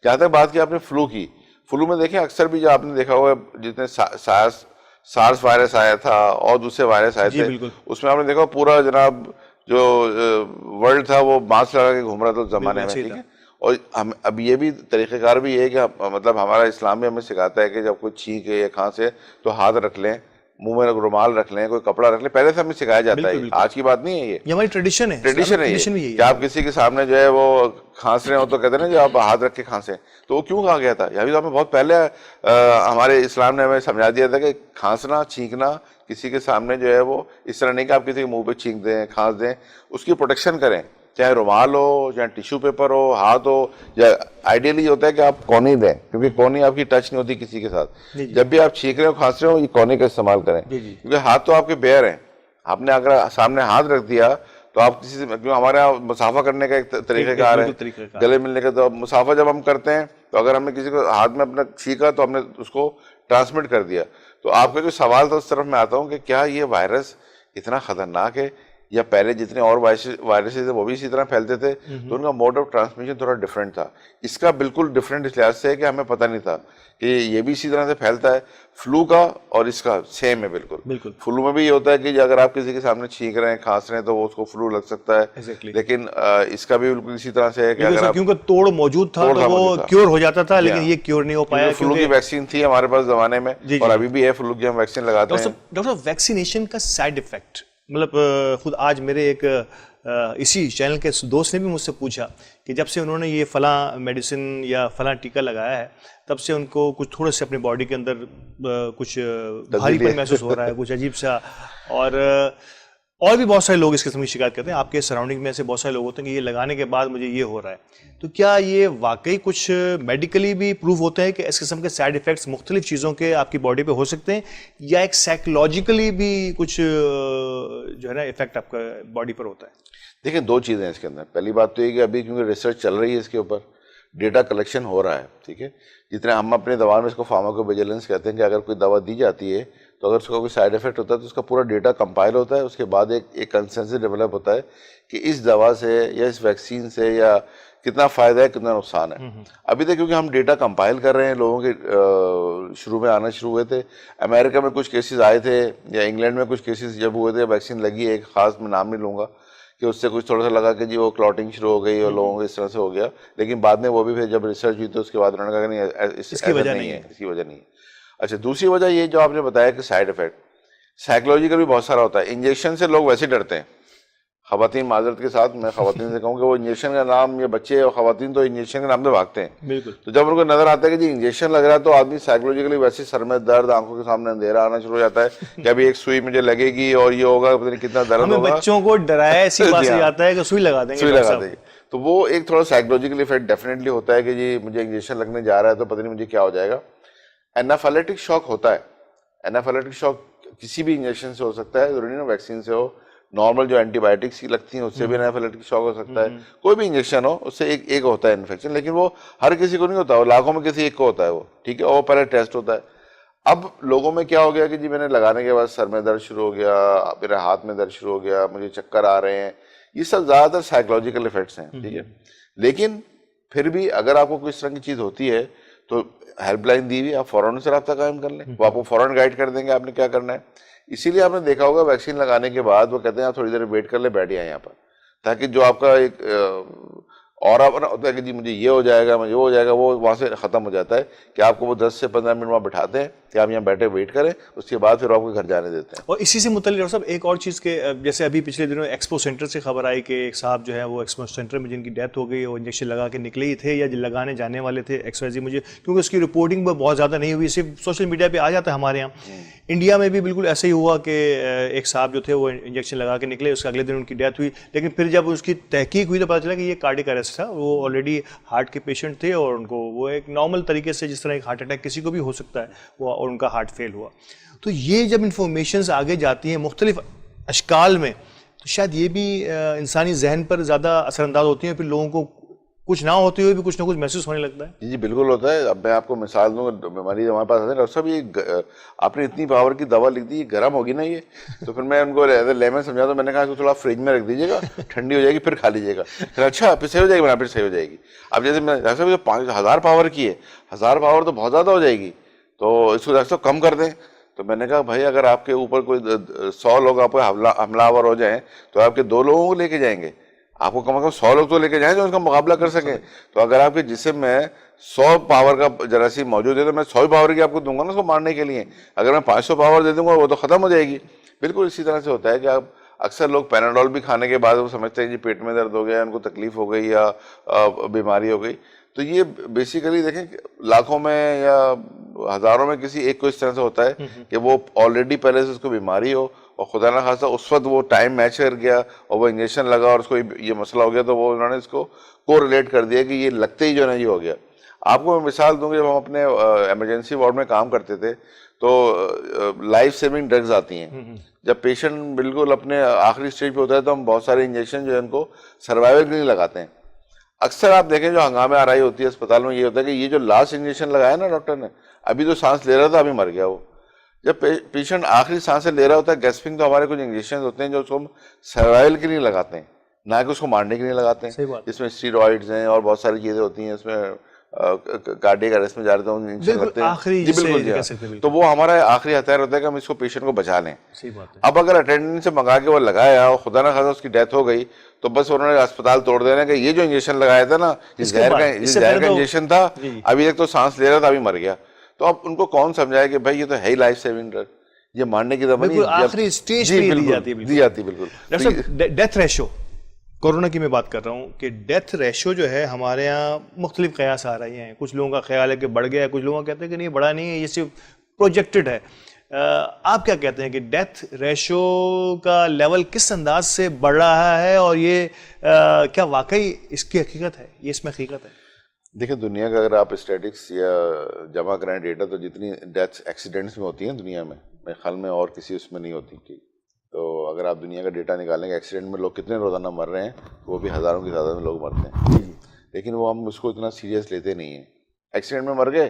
جہاں تک بات کی آپ نے فلو کی, فلو میں دیکھیں اکثر بھی جو آپ نے دیکھا ہوگا جتنے سارس وائرس آیا تھا اور دوسرے وائرس آئے تھے, اس میں آپ نے دیکھا پورا جناب جو ورلڈ تھا وہ ماسک لگا کے گھوم رہا تھا اس زمانے میں, ٹھیک ہے. اور اب یہ بھی طریقہ کار بھی ہے کہ مطلب ہمارا اسلام بھی ہمیں سکھاتا ہے کہ جب کوئی چھینکے یا کھانسے تو ہاتھ رکھ لیں, منہ میں رومال رکھ لیں, کوئی کپڑا رکھ لیں, پہلے سے ہمیں سکھایا جاتا ہے. آج کی بات نہیں ہے, یہ ہماری ٹریڈیشن ہے. ٹریڈیشن ہے کہ آپ کسی کے سامنے جو ہے وہ کھانس رہے ہو تو کہتے ہیں نا جو آپ ہاتھ رکھ کے کھانسیں, تو وہ کیوں کہا گیا تھا؟ یہ بھی تو ہمیں بہت پہلے ہمارے اسلام نے ہمیں سمجھا دیا تھا کہ کھانسنا, چھینکنا کسی کے سامنے جو ہے وہ اس طرح نہیں کہ آپ کسی کے منہ پہ چھینک دیں, کھانس دیں, اس کی پروٹیکشن کریں, چاہے رومال ہو, چاہے ٹیشو پیپر ہو, ہاتھ ہو, یا آئیڈیلی ہوتا ہے کہ آپ کونی دیں, کیونکہ کونی آپ کی ٹچ نہیں ہوتی کسی کے ساتھ. جب بھی آپ چھینک رہے ہو, کھانس رہے ہو, یہ کونی کا استعمال کریں, کیونکہ ہاتھ تو آپ کے بیئر ہیں. آپ نے اگر سامنے ہاتھ رکھ دیا تو آپ کسی سے, کیونکہ ہمارے یہاں مسافہ کرنے کا ایک طریقہ کار ہے, گلے ملنے کا, تو مسافہ جب ہم کرتے ہیں تو اگر ہم نے کسی کو ہاتھ میں اپنا چھینکا تو ہم نے اس کو ٹرانسمٹ کر دیا. تو آپ کا جو سوال تھا اس طرف میں آتا ہوں کہ کیا یہ وائرس اتنا خطرناک ہے, یا پہلے جتنے اور وائرسز ہیں وہ بھی اسی طرح پھیلتے تھے, تو ان کا موڈ آف ٹرانسمیشن تھوڑا ڈفرینٹ تھا. اس کا بالکل ڈفرینٹ اس لحاظ سے ہے کہ ہمیں پتہ نہیں تھا کہ یہ بھی اسی طرح سے پھیلتا ہے. فلو کا اور اس کا سیم ہے بالکل. فلو میں بھی یہ ہوتا ہے کہ اگر آپ کسی کے سامنے چھینک رہے ہیں, کھانس رہے ہیں, تو وہ اس کو فلو لگ سکتا ہے, لیکن اس کا بھی بالکل اسی طرح سے ہے کہ اگر کیونکہ توڑ موجود تھا تو وہ کیور ہو جاتا تھا, لیکن یہ کیور نہیں ہو پایا. فلو کی ویکسین تھی ہمارے پاس زمانے میں, اور ابھی بھی ہے فلو کی, ہم ویکسین لگاتے ہیں. ڈاکٹر صاحب ویکسینیشن کا سائیڈ افیکٹ, مطلب خود آج میرے ایک اسی چینل کے دوست نے بھی مجھ سے پوچھا کہ جب سے انہوں نے یہ فلاں میڈیسن یا فلاں ٹیکہ لگایا ہے تب سے ان کو کچھ تھوڑے سے اپنی باڈی کے اندر کچھ بھاری پن محسوس ہو رہا ہے, کچھ عجیب سا, اور بھی بہت سارے لوگ اس قسم کی شکایت کرتے ہیں. آپ کے سراؤنڈنگ میں ایسے بہت سارے لوگ ہوتے ہیں کہ یہ لگانے کے بعد مجھے یہ ہو رہا ہے. تو کیا یہ واقعی کچھ میڈیکلی بھی پروو ہوتا ہے کہ اس قسم کے سائیڈ افیکٹس مختلف چیزوں کے آپ کی باڈی پہ ہو سکتے ہیں, یا ایک سائیکولوجیکلی بھی کچھ جو ہے نا افیکٹ آپ کا باڈی پر ہوتا ہے؟ دیکھیں دو چیزیں ہیں اس کے اندر. پہلی بات تو یہ کہ ابھی کیونکہ ریسرچ چل رہی ہے اس کے اوپر, ڈیٹا کلیکشن ہو رہا ہے, ٹھیک ہے. جتنے ہم اپنے دوا میں اس کو فارماکوویجیلنس کہتے ہیں کہ اگر کوئی دوا دی جاتی ہے تو اگر اس کا کوئی سائیڈ افیکٹ ہوتا ہے تو اس کا پورا ڈیٹا کمپائل ہوتا ہے. اس کے بعد ایک کنسنسس ڈیولپ ہوتا ہے کہ اس دوا سے یا اس ویکسین سے یا کتنا فائدہ ہے, کتنا نقصان ہے. ابھی تک کیونکہ ہم ڈیٹا کمپائل کر رہے ہیں, لوگوں کے شروع میں آنا شروع ہوئے تھے, امریکہ میں کچھ کیسز آئے تھے یا انگلینڈ میں کچھ کیسز جب ہوئے تھے, ویکسین لگی ہے ایک خاص, میں نام نہیں لوں گا, کہ اس سے کچھ تھوڑا سا لگا کہ جی وہ کلاٹنگ شروع ہو گئی اور لوگوں کو اس طرح سے ہو گیا, لیکن بعد میں وہ بھی پھر جب ریسرچ ہوئی تو اس کے بعد انہوں نے کہا کہ نہیں اس کی وجہ نہیں ہے, اس کی وجہ نہیں ہے. اچھا, دوسری وجہ یہ جو آپ نے بتایا کہ سائڈ افیکٹ سائیکولوجیکل بھی بہت سارا ہوتا ہے. انجیکشن سے لوگ ویسے ڈرتے ہیں, خواتین معذرت کے ساتھ میں خواتین سے کہوں کہ وہ انجیکشن کا نام, یہ بچے اور خواتین تو انجیکشن کے نام سے بھاگتے ہیں. بالکل. تو جب ان کو نظر آتا ہے کہ جی انجیکشن لگ رہا ہے تو آدمی سائیکولوجیکلی ویسے سر میں درد, آنکھوں کے سامنے اندھیرا آنا شروع ہو جاتا ہے کہ ابھی ایک سوئی مجھے لگے گی اور یہ ہوگا, پتہ نہیں کتنا درد ہوگا. بچوں کو ڈرایا اسی بات سے جاتا ہے کہ سوئی لگا دیں گے, سوئی لگا دیں گے. تو وہ ایک تھوڑا سائیکولوجیکل افیکٹ ڈیفینیٹلی ہوتا ہے کہ جی مجھے انجیکشن لگنے جا رہا ہے تو پتہ نہیں مجھے کیا ہو جائے گا. اینافائلیٹک شاک ہوتا ہے. اینافائلیٹک شاک کسی بھی انجیکشن سے ہو سکتا ہے, ضروری نا ویکسین سے ہو. نارمل جو اینٹی بایوٹکس کی لگتی ہیں اس سے بھی اینافائلیٹک شاک ہو سکتا ہے. کوئی بھی انجیکشن ہو اس سے ایک ہوتا ہے انفیکشن, لیکن وہ ہر کسی کو نہیں ہوتا, وہ لاکھوں میں کسی ایک کو ہوتا ہے وہ, ٹھیک ہے. اور وہ پہلے ٹیسٹ ہوتا ہے. اب لوگوں میں کیا ہو گیا کہ جی میں نے لگانے کے بعد سر میں درد شروع ہو گیا, میرے ہاتھ میں درد شروع ہو گیا, مجھے چکر آ رہے ہیں. یہ سب زیادہ تر سائیکولوجیکل افیکٹس ہیں, ٹھیک ہے. لیکن پھر بھی اگر آپ کو کوئی اس طرح کی چیز ہوتی ہے تو ہیلپ لائن دی ہوئی, آپ فوراً سے رابطہ قائم کر لیں, وہ آپ کو فوراً گائیڈ کر دیں گے آپ نے کیا کرنا ہے. اسی لیے آپ نے دیکھا ہوگا ویکسین لگانے کے بعد وہ کہتے ہیں آپ تھوڑی دیر ویٹ کر لیں, بیٹھ جائیں یہاں پر, تاکہ جو آپ کا ایک اور بنا ہوتا ہے کہ جی مجھے یہ ہو جائے گا, مجھے وہ ہو جائے گا, وہ وہاں سے ختم ہو جاتا ہے کہ آپ کو وہ 10 سے 15 منٹ وہاں بٹھاتے ہیں کہ آپ یہاں بیٹھے ویٹ کریں, اس کے بعد پھر آپ کو گھر جانے دیتے ہیں. اور اسی سے متعلق ڈاکٹر صاحب ایک اور چیز کے, جیسے ابھی پچھلے دنوں ایکسپو سینٹر سے خبر آئی کہ ایک صاحب جو ہے وہ ایکسپو سینٹر میں جن کی ڈیتھ ہو گئی, وہ انجیکشن لگا کے نکلے ہی تھے یا لگانے جانے والے تھے ایکس وائی زی, مجھے کیونکہ اس کی رپورٹنگ بہت زیادہ نہیں ہوئی, صرف سوشل میڈیا پہ آ جاتا ہے ہمارے یہاں. انڈیا میں بھی بالکل ایسا ہی ہوا کہ ایک صاحب جو تھے وہ انجیکشن لگا کے نکلے, اس کے اگلے دن ان کی ڈیتھ ہوئی. لیکن پھر جب اس کی تحقیق ہوئی تو پتہ چلا کہ یہ کارڈک اریسٹ تھا, وہ آلریڈی ہارٹ کے پیشنٹ تھے اور ان کو وہ ایک نارمل طریقے سے جس طرح ایک ہارٹ اٹیک کسی کو بھی ہو سکتا ہے وہ, اور ان کا ہارٹ فیل ہوا. تو یہ جب انفارمیشنز آگے جاتی ہیں مختلف اشکال میں تو شاید یہ بھی انسانی ذہن پر زیادہ اثر انداز ہوتی ہیں, پھر لوگوں کو کچھ نہ ہوتے ہوئے بھی کچھ نہ کچھ محسوس ہونے لگتا ہے. جی بالکل ہوتا ہے. اب میں آپ کو مثال دوں, مریض ہمارے پاس آتے ہیں, ڈاکٹر صاحب یہ آپ نے اتنی پاور کی دوا لکھ دی, گرم ہوگی نا یہ, تو پھر میں ان کو لیمن سمجھا تو میں نے کہا کہ تھوڑا فریج میں رکھ دیجیے گا, ٹھنڈی ہو جائے گی پھر کھا لیجیے گا. پھر اچھا پھر صحیح ہو جائے گی, پھر صحیح ہو جائے گی. اب جیسے میں ڈاکٹر صاحب 5000 پاور کی ہے, 1000 پاور تو بہت زیادہ ہو جائے گی, تو اس کو ڈاکٹر صاحب کم کر دیں. تو میں نے کہا بھائی اگر آپ کے اوپر کوئی 100 لوگ آپ کو حملہ آور ہو جائیں تو آپ کے 2 لوگوں کو لے کے جائیں گے, آپ کو کم از کم 100 لوگ تو لے کے جائیں جو ان کا مقابلہ کر سکیں. تو اگر آپ کے جسم میں 100 پاور کا جراثیم موجود ہے تو میں 100 پاور کی آپ کو دوں گا نا اس کو مارنے کے لیے. اگر میں 500 پاور دے دوں گا وہ تو ختم ہو جائے گی. بالکل اسی طرح سے ہوتا ہے کہ آپ اکثر لوگ پیناڈول بھی کھانے کے بعد وہ سمجھتے ہیں جی پیٹ میں درد ہو گیا, ان کو تکلیف ہو گئی یا بیماری ہو گئی. تو یہ بیسیکلی دیکھیں لاکھوں میں یا ہزاروں میں کسی ایک کو اس طرح سے ہوتا ہے کہ وہ آلریڈی پہلے سے اس کو بیماری ہو اور خدا نہ خاصہ اس وقت وہ ٹائم میچ کر گیا اور وہ انجیکشن لگا اور اس کو یہ مسئلہ ہو گیا, تو وہ انہوں نے اس کو ریلیٹ کر دیا کہ یہ لگتے ہی جو ہے نا یہ ہو گیا. آپ کو میں مثال دوں گا, جب ہم اپنے ایمرجنسی وارڈ میں کام کرتے تھے تو لائف سیونگ ڈرگز آتی ہیں. جب پیشنٹ بالکل اپنے آخری اسٹیج پہ ہوتا ہے تو ہم بہت سارے انجیکشن جو ہے ان کو سروائیول کے لیے لگاتے ہیں. اکثر آپ دیکھیں جو ہنگامے آ رہی ہوتی ہے اسپتال میں, یہ ہوتا ہے کہ یہ جو لاسٹ انجیکشن لگایا نا ڈاکٹر نے, ابھی تو سانس لے رہا تھا ابھی مر گیا وہ. جب پیشنٹ آخری سانسیں لے رہا ہوتا ہے, گیسپنگ, تو ہمارے کچھ انجیکشن ہوتے ہیں جو اس کو ہم سروائیول کے لیے لگاتے ہیں, نہ کہ اس کو مارنے کے لیے لگاتے ہیں. اس میں اسٹیرائڈز ہیں اور بہت ساری چیزیں ہوتی ہیں, اس میں کارڈیک اریسٹ میں جا رہے ہیں انجیکشن لگتے ہیں. جی بالکل, تو وہ ہمارا آخری ہتھیار ہوتا ہے کہ ہم اس کو پیشنٹ کو بچا لیں. اب اگر اٹینڈنٹ سے منگا کے وہ لگایا اور خدا نہ خاصا اس کی ڈیتھ ہو گئی تو بس انہوں نے اسپتال توڑ دینا کہ یہ جو انجیکشن لگایا تھا نا, زہر کا انجیکشن تھا, ابھی تک تو سانس لے رہا تھا ابھی مر گیا. تو اب ان کو کون سمجھائے کہ بھائی یہ تو ہے ہی لائف سیونگ ڈرگ, یہ مارنے کی دوا نہیں, آخری اسٹیج پہ دی جاتی ہے. بالکل. ڈیتھ ریشو, کورونا کی میں بات کر رہا ہوں کہ ڈیتھ ریشو جو ہے ہمارے یہاں مختلف قیاس آ رہی ہیں. کچھ لوگوں کا خیال ہے کہ بڑھ گیا ہے, کچھ لوگوں کا کہتے ہیں کہ نہیں بڑھا نہیں ہے, یہ صرف پروجیکٹڈ ہے. آپ کیا کہتے ہیں کہ ڈیتھ ریشو کا لیول کس انداز سے بڑھ رہا ہے, اور یہ کیا واقعی اس کی حقیقت ہے, یہ اس میں حقیقت ہے؟ دیکھیں دنیا کا اگر آپ اسٹیٹکس یا جمع کریں ڈیٹا, تو جتنی ڈیتھس ایکسیڈنٹس میں ہوتی ہیں دنیا میں, میرے خیال میں اور کسی اس میں نہیں ہوتی. تو اگر آپ دنیا کا ڈیٹا نکالیں گے ایکسیڈنٹ میں لوگ کتنے روزانہ مر رہے ہیں, وہ بھی ہزاروں کی تعداد میں لوگ مرتے ہیں. لیکن وہ ہم اس کو اتنا سیریس لیتے نہیں ہیں. ایکسیڈنٹ میں مر گئے,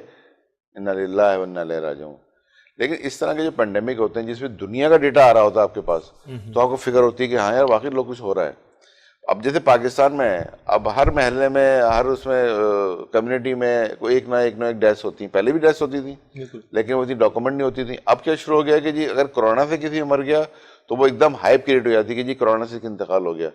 انا للہ و انا الیہ راجعون. لیکن اس طرح کے جو پینڈیمک ہوتے ہیں جس میں دنیا کا ڈیٹا آ رہا ہوتا ہے آپ کے پاس, تو آپ کو فکر ہوتی ہے کہ ہاں یار واقعی لوگ کچھ ہو رہا ہے. اب جیسے پاکستان میں ہے، اب ہر محلے میں ہر اس میں کمیونٹی میں کوئی ایک نہ ایک ڈیتھ ہوتی ہیں. پہلے بھی ڈیتھ ہوتی تھی لیکن وہ اتنی ڈاکومنٹ نہیں ہوتی تھی. اب کیا شروع ہو گیا کہ جی اگر کرونا سے کسی مر گیا تو وہ ایک دم ہائپ کریٹ ہو جاتی ہے کہ جی کرونا سے انتقال ہو گیا.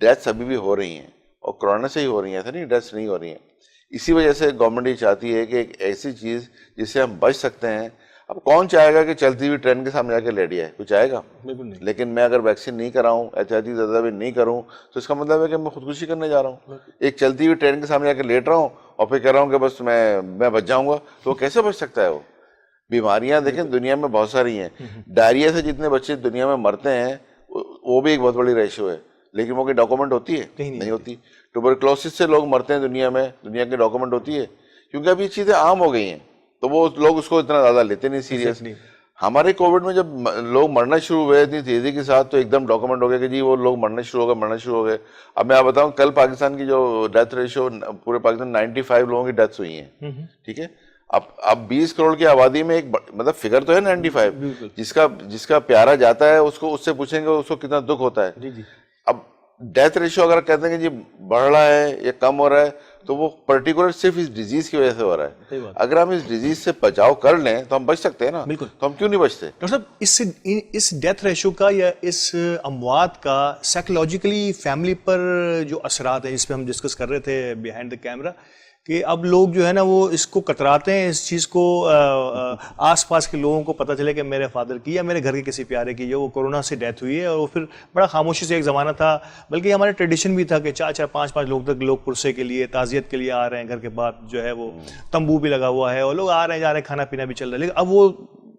ڈیتھس ابھی بھی ہو رہی ہیں اور کرونا سے ہی ہو رہی ہیں، ایسا نہیں ڈیتھس نہیں ہو رہی ہیں. اسی وجہ سے گورنمنٹ یہ چاہتی ہے کہ ایک ایسی چیز جس سے ہم بچ سکتے ہیں. اب کون چاہے گا کہ چلتی ہوئی ٹرین کے سامنے جا کے لیٹ جائے؟ کوئی چاہے گا؟ بالکل نہیں. لیکن میں اگر ویکسین نہیں کراؤں، احتیاطی تدابیر نہیں کروں تو اس کا مطلب ہے کہ میں خودکشی کرنے جا رہا ہوں. ایک چلتی ہوئی ٹرین کے سامنے جا کے لیٹ رہا ہوں اور پھر کہہ رہا ہوں کہ بس میں بچ جاؤں گا، تو وہ کیسے بچ سکتا ہے؟ وہ بیماریاں دیکھیں دنیا میں بہت ساری ہیں. ڈائریا سے جتنے بچے دنیا میں مرتے ہیں وہ بھی ایک بہت بڑی ریشو ہے، لیکن وہ کوئی ڈاکومنٹ ہوتی ہے؟ نہیں ہوتی. ٹوبرکلوسس سے لوگ مرتے ہیں دنیا میں، دنیا کی ڈاکومنٹ ہوتی ہے؟ کیونکہ اب یہ چیزیں عام ہو گئی ہیں تو وہ لوگ اس کو اتنا زیادہ لیتے نہیں سیریس. ہمارے کووڈ میں جب لوگ مرنا شروع ہوئے اتنی تیزی کے ساتھ تو ایک دم ڈاکومنٹ ہو گیا کہ جی وہ لوگ مرنا شروع ہو گئے. اب میں آپ بتاؤں کل پاکستان کی جو ڈیتھ ریشو پورے پاکستان 95 لوگوں کی ڈیتھس ہوئی ہیں. ٹھیک ہے، اب 20 کروڑ کی آبادی میں ایک مطلب فگر تو ہے 95. جس کا پیارا جاتا ہے اس سے پوچھیں گے اس کو کتنا دکھ ہوتا ہے. اب ڈیتھ ریشو اگر کہتے ہیں کہ جی بڑھ رہا ہے یا کم ہو رہا ہے تو وہ پرٹیکولر صرف اس ڈیزیز کی وجہ سے ہو رہا ہے. اگر ہم اس ڈیزیز سے بچاؤ کر لیں تو ہم بچ سکتے ہیں نا. تو ہم کیوں نہیں بچتے؟ ڈاکٹر صاحب اس ڈیتھ ریشو کا یا اس اموات کا سائیکولوجیکلی فیملی پر جو اثرات ہیں جس پہ ہم ڈسکس کر رہے تھے بیہائنڈ دا کیمرہ، کہ اب لوگ جو ہے نا وہ اس کو کتراتے ہیں، اس چیز کو آس پاس کے لوگوں کو پتہ چلے کہ میرے فادر کی یا میرے گھر کے کسی پیارے کی جو وہ کورونا سے ڈیتھ ہوئی ہے، اور وہ پھر بڑا خاموشی سے ایک زمانہ تھا، بلکہ ہمارے ٹریڈیشن بھی تھا کہ 4-4 5-5 لوگ تک لوگ پرسے کے لیے تعزیت کے لیے آ رہے ہیں، گھر کے بعد جو ہے وہ تمبو بھی لگا ہوا ہے اور لوگ آ رہے ہیں جا رہے ہیں، کھانا پینا بھی چل رہا ہے. لیکن اب وہ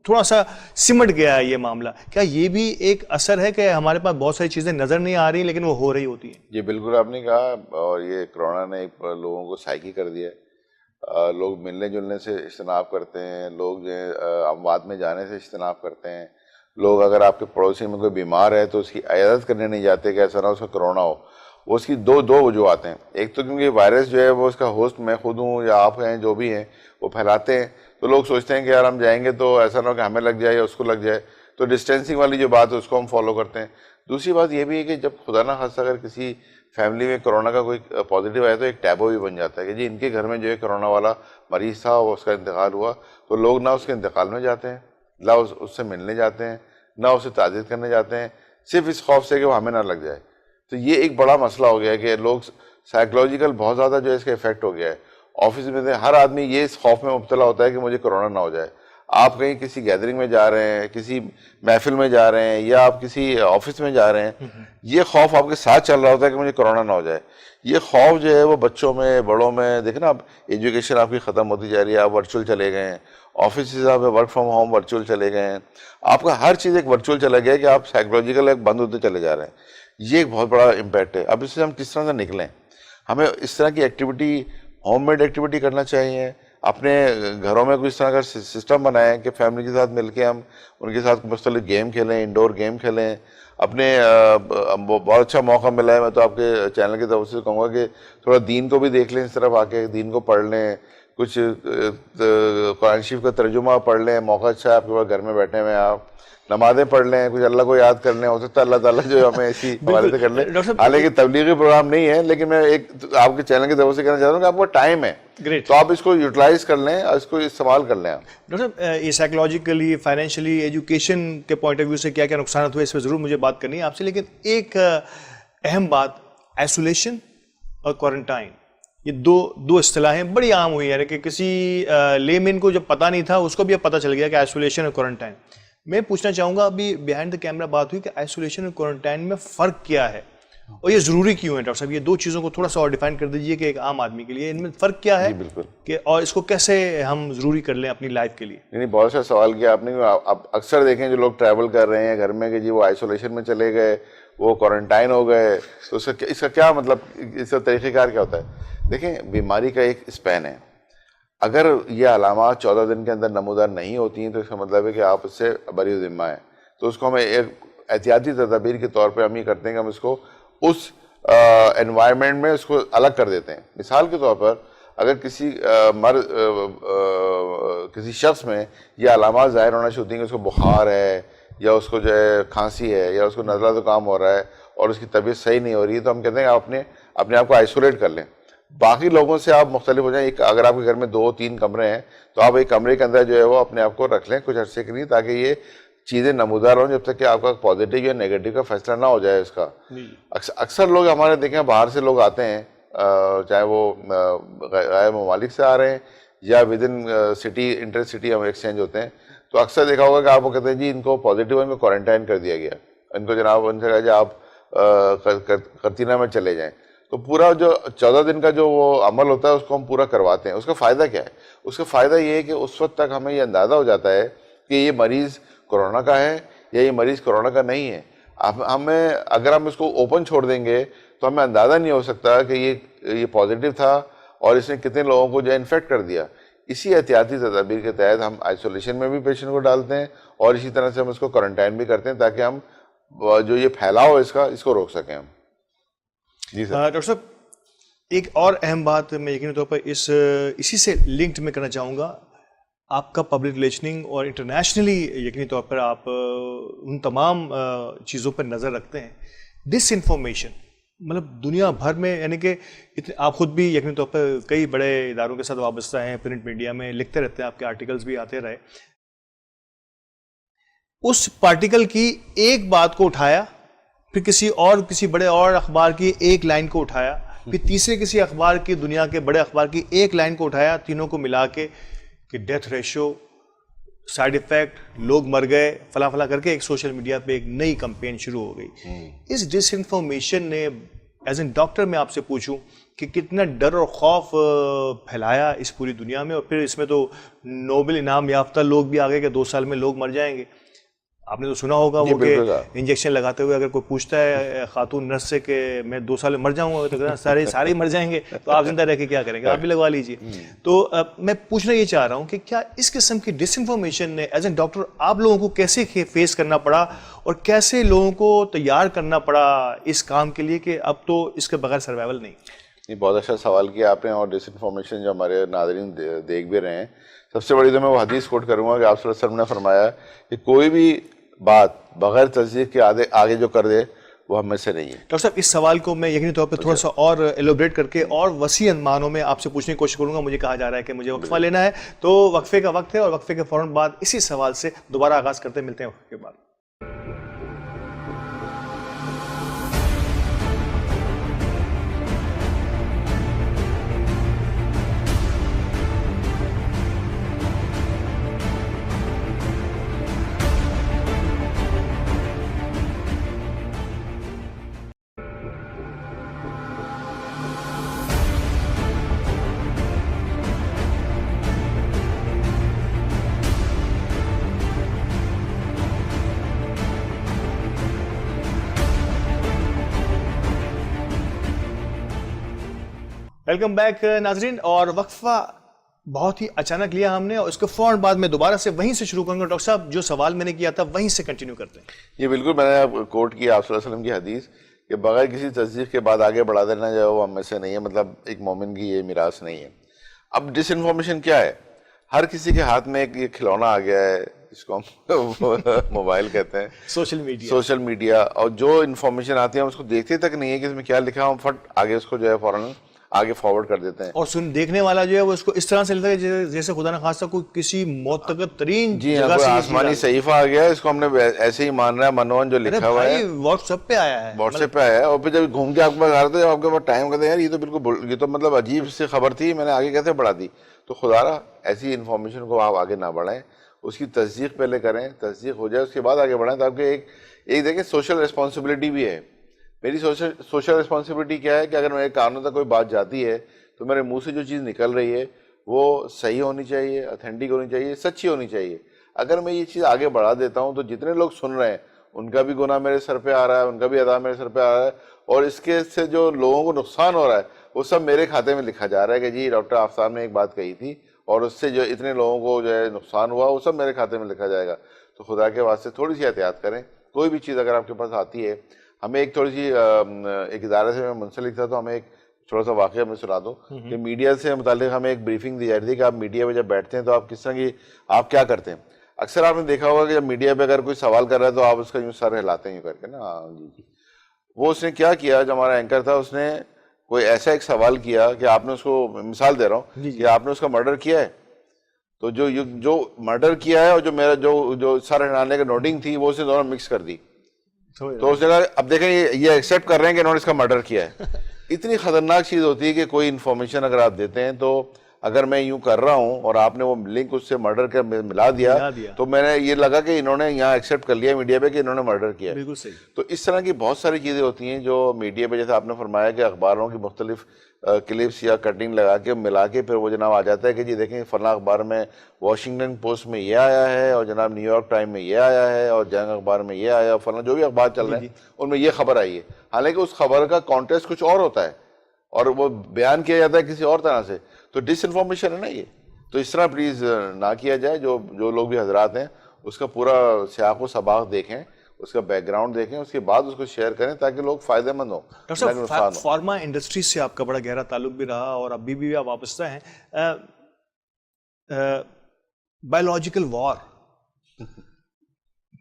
تھوڑا سا سمٹ گیا ہے یہ معاملہ. کیا یہ بھی ایک اثر ہے کہ ہمارے پاس بہت ساری چیزیں نظر نہیں آ رہی لیکن وہ ہو رہی ہوتی ہیں؟ یہ بالکل آپ نے کہا، اور یہ کرونا نے لوگوں کو سائیکی کر دیا. لوگ ملنے جلنے سے اجتناب کرتے ہیں، لوگ جو ہے اموات میں جانے سے اجتناب کرتے ہیں. لوگ اگر آپ کے پڑوسی میں کوئی بیمار ہے تو اس کی عیادت کرنے نہیں جاتے کہ ایسا نہ اس کا کرونا ہو. وہ اس کی دو وجوہات ہیں. ایک تو کیونکہ وائرس جو ہے وہ اس کا ہوسٹ میں خود ہوں یا آپ ہیں جو بھی ہیں وہ پھیلاتے ہیں، تو لوگ سوچتے ہیں کہ یار ہم جائیں گے تو ایسا نہ ہو کہ ہمیں لگ جائے یا اس کو لگ جائے، تو ڈسٹینسنگ والی جو بات ہے اس کو ہم فالو کرتے ہیں. دوسری بات یہ بھی ہے کہ جب خدا نہ خاصہ اگر کسی فیملی میں کرونا کا کوئی پازیٹیو آیا تو ایک ٹیبو بھی بن جاتا ہے کہ جی ان کے گھر میں جو ہے کرونا والا مریض تھا وہ اس کا انتقال ہوا، تو لوگ نہ اس کے انتقال میں جاتے ہیں، نہ اس سے ملنے جاتے ہیں، نہ اسے تعزیت کرنے جاتے ہیں، صرف اس خوف سے کہ وہ ہمیں نہ لگ جائے. تو یہ ایک بڑا مسئلہ ہو گیا ہے کہ لوگ سائیکولوجیکل بہت زیادہ جو ہے اس کا افیکٹ ہو گیا ہے. آفس میں ہر آدمی یہ اس خوف میں مبتلا ہوتا ہے کہ مجھے کرونا نہ ہو جائے. آپ کہیں کسی گیدرنگ میں جا رہے ہیں، کسی محفل میں جا رہے ہیں یا آپ کسی آفس میں جا رہے ہیں، یہ خوف آپ کے ساتھ چل رہا ہوتا ہے کہ مجھے کرونا نہ ہو جائے. یہ خوف جو ہے وہ بچوں میں، بڑوں میں، دیکھیں نا اب ایجوکیشن آپ کی ختم ہوتی جا رہی ہے، آپ ورچوئل چلے گئے ہیں، آفسز آپ ورک فرام ہوم ورچوئل چلے گئے ہیں، آپ کا ہر چیز ایک ورچوئل چلا گیا ہے کہ آپ سائیکولوجیکل ایک بند ہوتے چلے جا رہے ہیں. یہ ایک بہت بڑا امپیکٹ ہے. اب اس سے ہم کس طرح سے نکلیں؟ ہمیں اس طرح کی ایکٹیویٹی، ہوم میڈ ایکٹیویٹی کرنا چاہیے. اپنے گھروں میں کوئی اس طرح کا سسٹم بنائیں کہ فیملی کے ساتھ مل کے ہم ان کے ساتھ مختلف گیم کھیلیں، انڈور گیم کھیلیں. اپنے بہت اچھا موقع ملا ہے، میں تو آپ کے چینل کی طرف سے کہوں گا کہ تھوڑا دین کو بھی دیکھ لیں، اس طرف آ کے دین کو پڑھ لیں، کچھ قرآن شریف کا ترجمہ پڑھ لیں. موقع اچھا ہے آپ کے پاس، گھر میں بیٹھے ہوئے آپ نمازیں پڑھ لیں، کچھ اللہ کو یاد کر لیں. ہو سکتا ہے اللہ تعالیٰ جو ہمیں ایسی حوالے سے کر لیں. حالانکہ تبلیغی پروگرام نہیں ہے، لیکن میں ایک آپ کے چینل کی طرف سے کہنا چاہتا ہوں کہ آپ کو ٹائم ہے تو آپ اس کو یوٹیلائز کر لیں اور اس کو استعمال کر لیں. ڈاکٹر صاحب یہ سائیکولوجیکلی، فائنینشلی، ایجوکیشن کے پوائنٹ آف ویو سے کیا کیا نقصانات ہوئے اس پہ ضرور مجھے بات کرنی ہے آپ سے. لیکن ایک اہم بات، آئسولیشن اور کوارنٹائن، یہ دو اصطلاحیں بڑی عام ہوئی ہیں کہ کسی لے مین کو جب پتہ نہیں تھا اس کو بھی اب پتہ چل گیا کہ آئسولیشن اور کوارنٹائن. میں پوچھنا چاہوں گا، ابھی بیہائنڈ دا کیمرہ بات ہوئی کہ آئسولیشن اور کوارنٹائن میں فرق کیا ہے اور یہ ضروری کیوں ہے؟ ڈاکٹر صاحب یہ دو چیزوں کو تھوڑا سا اور ڈیفائن کر دیجئے کہ ایک عام آدمی کے لیے ان میں فرق کیا ہے کہ اور اس کو کیسے ہم ضروری کر لیں اپنی لائف کے لیے. نہیں بہت سا سوال کیا آپ نے. اب اکثر دیکھیں جو لوگ ٹریول کر رہے ہیں گھر میں کہ جی وہ آئسولیشن میں چلے گئے، وہ کوارنٹائن ہو گئے، تو اس کا کیا مطلب، اس کا طریقہ کار کیا ہوتا ہے؟ دیکھیں بیماری کا ایک اسپین ہے. اگر یہ علامات 14 دن کے اندر نمودار نہیں ہوتی ہیں تو اس کا مطلب ہے کہ آپ اس سے بری ذمہ ہیں. تو اس کو ہمیں ایک احتیاطی تدابیر کے طور پہ ہم یہ کرتے ہیں کہ ہم اس کو اس انوائرمنٹ میں اس کو الگ کر دیتے ہیں. مثال کے طور پر اگر کسی شخص میں یہ علامات ظاہر ہونا شروع ہوتی ہیں کہ اس کو بخار ہے یا اس کو جو ہے کھانسی ہے یا اس کو نزلہ زکام ہو رہا ہے اور اس کی طبیعت صحیح نہیں ہو رہی ہے تو ہم کہتے ہیں آپ اپنے آپ کو آئسولیٹ کر لیں, باقی لوگوں سے آپ مختلف ہو جائیں. اگر آپ کے گھر میں 2-3 کمرے ہیں تو آپ ایک کمرے کے اندر جو ہے وہ اپنے آپ کو رکھ لیں کچھ عرصے کے لیے, تاکہ یہ چیزیں نمودار ہوں جب تک کہ آپ کا پازیٹیو یا نیگیٹو کا فیصلہ نہ ہو جائے اس کا. اکثر لوگ ہمارے دیکھیں باہر سے لوگ آتے ہیں, چاہے وہ غیر ممالک سے آ رہے ہیں یا within city intercity ہم ایکسچینج ہوتے ہیں, تو اکثر دیکھا ہوگا کہ آپ کو کہتے ہیں جی ان کو پازیٹیو ان کو کوارنٹائن کر دیا گیا, ان کو جناب ان سے کہا جی آپ قرنطینہ میں چلے جائیں. تو پورا جو 14 دن کا جو وہ عمل ہوتا ہے اس کو ہم پورا کرواتے ہیں. اس کا فائدہ کیا ہے؟ اس کا فائدہ یہ ہے کہ اس وقت تک ہمیں یہ اندازہ ہو جاتا ہے کہ یہ مریض کورونا کا ہے یا یہ مریض کورونا کا نہیں ہے. ہمیں اگر ہم اس کو اوپن چھوڑ دیں گے تو ہمیں اندازہ نہیں ہو سکتا کہ یہ پازیٹیو تھا اور اس نے کتنے لوگوں کو جو انفیکٹ کر دیا. اسی احتیاطی تدابیر کے تحت ہم آئسولیشن میں بھی پیشنٹ کو ڈالتے ہیں اور اسی طرح سے ہم اس کو کوارنٹائن بھی کرتے ہیں تاکہ ہم جو یہ پھیلاؤ اس کو روک سکیں ہم. جی سر. ڈاکٹر صاحب ایک اور اہم بات میں یقینی طور پر اسی سے لنکڈ میں کرنا چاہوں گا, آپ کا پبلک ریلیشننگ اور انٹرنیشنلی یقینی طور پر آپ ان تمام چیزوں پر نظر رکھتے ہیں. ڈس انفارمیشن مطلب دنیا بھر میں, یعنی کہ آپ خود بھی یقینی طور پر کئی بڑے اداروں کے ساتھ وابستہ ہیں, پرنٹ میڈیا میں لکھتے رہتے ہیں, آپ کے آرٹیکلز بھی آتے رہے. اس پارٹیکل کی ایک بات کو اٹھایا, پھر کسی بڑے اور اخبار کی ایک لائن کو اٹھایا, پھر تیسرے کسی اخبار کی, دنیا کے بڑے اخبار کی ایک لائن کو اٹھایا, تینوں کو ملا کے کہ ڈیتھ ریشو, سائیڈ ایفیکٹ, لوگ مر گئے, فلاں فلاں کر کے ایک سوشل میڈیا پہ ایک نئی کمپین شروع ہو گئی. اس ڈس انفارمیشن نے ایز این ڈاکٹر میں آپ سے پوچھوں کہ کتنا ڈر اور خوف پھیلایا اس پوری دنیا میں, اور پھر اس میں تو نوبل انعام یافتہ لوگ بھی آ گئے کہ 2 سال میں لوگ مر جائیں گے. آپ نے تو سنا ہوگا وہ کہ انجیکشن لگاتے ہوئے اگر کوئی پوچھتا ہے خاتون نرس سے کہ میں 2 سال میں مر جاؤں گا تو سارے ہی مر جائیں گے, تو آپ زندہ رہ کے کیا کریں گے, آپ بھی لگوا لیجیے. تو میں پوچھنا یہ چاہ رہا ہوں کہ کیا اس قسم کی ڈس انفارمیشن نے ایز اے ڈاکٹر آپ لوگوں کو کیسے فیس کرنا پڑا اور کیسے لوگوں کو تیار کرنا پڑا اس کام کے لیے کہ اب تو اس کے بغیر سروائیول نہیں؟ یہ بہت اچھا سوال کیا آپ نے, اور ڈس انفارمیشن جو ہمارے ناظرین دیکھ بھی رہے ہیں, سب سے بڑی تو میں وہ حدیث کوٹ کروں گا کہ آپ صلی اللہ علیہ وسلم نے فرمایا کہ کوئی بھی بات بغیر تصدیق کے آگے جو کر دے وہ ہم میں سے نہیں ہے. ڈاکٹر صاحب اس سوال کو میں یقینی طور پہ تھوڑا سا اور ایلوبریٹ کر کے اور وسیع معنوں میں آپ سے پوچھنے کی کوشش کروں گا. مجھے کہا جا رہا ہے کہ مجھے وقفہ لینا ہے, تو وقفے کا وقت ہے, اور وقفے کے فوراً بعد اسی سوال سے دوبارہ آغاز کرتے ہیں. ملتے ہیں وقفے کے بعد. ویلکم بیک ناظرین, اور وقفہ بہت ہی اچانک لیا ہم نے, اور اس کے فوراً بعد میں دوبارہ سے وہیں سے شروع کروں گا. ڈاکٹر صاحب جو سوال میں نے کیا تھا وہیں سے کنٹینیو کرتے ہیں. یہ بالکل میں نے کوٹ کیا آپ صلی اللہ علیہ وسلم کی حدیث کہ بغیر کسی تصدیق کے بعد آگے بڑھا دینا جو ہے وہ ہم میں سے نہیں ہے, مطلب ایک مومن کی یہ میراث نہیں ہے. اب ڈس انفارمیشن کیا ہے؟ ہر کسی کے ہاتھ میں ایک یہ کھلونا آ گیا ہے جس کو ہم موبائل کہتے ہیں, سوشل میڈیا, اور جو انفارمیشن آتی ہے ہم اس کو دیکھتے تک نہیں ہے کہ اس میں کیا لکھا ہے, ہم فٹ آگے اس کو جو ہے فوراً آگے فارورڈ کر دیتے ہیں. اور دیکھنے والا جو ہے وہ اس کو اس طرح سے لیتا ہے جیسے خدا نہ خواستہ کوئی کسی معتقد ترین جگہ سے آسمانی صحیفہ آ گیا ہے, اس کو ہم نے ایسے ہی مان رہا ہے منون جو لکھا ہوا ہے واٹس ایپ پہ آیا ہے, اور پھر جب گھوم کے آپ کے پاس آ رہے تھے جب آپ کے پاس ٹائم کرتے ہیں یار یہ تو بالکل یہ تو مطلب عجیب سی خبر تھی, میں نے آگے کیسے بڑھا دی. تو خدا رہا ایسی انفارمیشن کو آپ آگے نہ بڑھائیں, اس کی تصدیق پہلے کریں, تصدیق ہو جائے اس کے بعد آگے بڑھائیں. تو آپ کے ایک دیکھیں سوشل رسپانسبلٹی بھی ہے. میری سوشل رسپانسبلٹی کیا ہے کہ اگر میرے کانوں تک کوئی بات جاتی ہے تو میرے منہ سے جو چیز نکل رہی ہے وہ صحیح ہونی چاہیے, اتھینٹک ہونی چاہیے, سچی ہونی چاہیے. اگر میں یہ چیز آگے بڑھا دیتا ہوں تو جتنے لوگ سن رہے ہیں ان کا بھی گناہ میرے سر پہ آ رہا ہے, ان کا بھی ادا میرے سر پہ آ رہا ہے, اور اس کے سے جو لوگوں کو نقصان ہو رہا ہے وہ سب میرے کھاتے میں لکھا جا رہا ہے کہ جی ڈاکٹر آفتاب نے ایک بات کہی تھی اور اس سے جو اتنے لوگوں کو جو ہے نقصان ہوا وہ سب میرے کھاتے میں لکھا جائے گا. تو خدا کے واسطے تھوڑی سی احتیاط کریں. کوئی بھی چیز اگر آپ کے پاس آتی ہے, ہمیں ایک تھوڑی سی ایک ادارے سے میں منسلک تھا تو ہمیں ایک تھوڑا سا واقعہ میں سنا دوں کہ میڈیا سے متعلق ہمیں ایک بریفنگ دی جا رہی تھی کہ آپ میڈیا پہ جب بیٹھتے ہیں تو آپ کس طرح کی آپ کیا کرتے ہیں. اکثر آپ نے دیکھا ہوگا کہ جب میڈیا پہ اگر کوئی سوال کر رہا ہے تو آپ اس کا یوں سر ہلاتے ہیں یوں کر کے نا, جی جی. وہ اس نے کیا کیا, جو ہمارا اینکر تھا اس نے کوئی ایسا ایک سوال کیا کہ آپ نے اس کو, مثال دے رہا ہوں کہ آپ نے اس کا مرڈر کیا ہے, تو جو مرڈر کیا ہے اور جو میرا جو سر ہٹانے کا نوٹنگ تھی وہ اسے دونوں مکس کر دی. تو اس نے کہا اب دیکھیں یہ ایکسیپٹ کر رہے ہیں کہ انہوں نے اس کا مرڈر کیا ہے. اتنی خطرناک چیز ہوتی ہے کہ کوئی انفارمیشن اگر آپ دیتے ہیں تو اگر میں یوں کر رہا ہوں اور آپ نے وہ لنک اس سے مرڈر کا ملا دیا تو میں نے یہ لگا کہ انہوں نے یہاں ایکسیپٹ کر لیا میڈیا پہ کہ انہوں نے مرڈر کیا. بالکل صحیح. تو اس طرح کی بہت ساری چیزیں ہوتی ہیں جو میڈیا پہ, جیسے آپ نے فرمایا کہ اخباروں کی مختلف کلپس یا کٹنگ لگا کے ملا کے پھر وہ جناب آ جاتا ہے کہ جی دیکھیں فلاں اخبار میں واشنگٹن پوسٹ میں یہ آیا ہے, اور جناب نیو یارک ٹائم میں یہ آیا ہے, اور جنگ اخبار میں یہ آیا, فلاں جو بھی اخبار چل رہے ہیں ان میں یہ خبر آئی ہے. حالانکہ اس خبر کا کانٹیکسٹ کچھ اور ہوتا ہے اور وہ بیان کیا جاتا ہے کسی اور طرح سے. تو ڈس انفارمیشن ہے نا یہ. تو اس طرح پلیز نہ کیا جائے. جو لوگ بھی حضرات ہیں اس کا پورا سیاق و سباق دیکھیں, اس کا بیک گراؤنڈ دیکھیں, اس کے بعد اس کو شیئر کریں تاکہ لوگ فائدہ مند ہوں. ڈاکٹر صاحب, فارما انڈسٹری سے آپ کا بڑا گہرا تعلق بھی رہا اور ابھی بھی آپ وابستہ ہیں. بایولوجیکل وار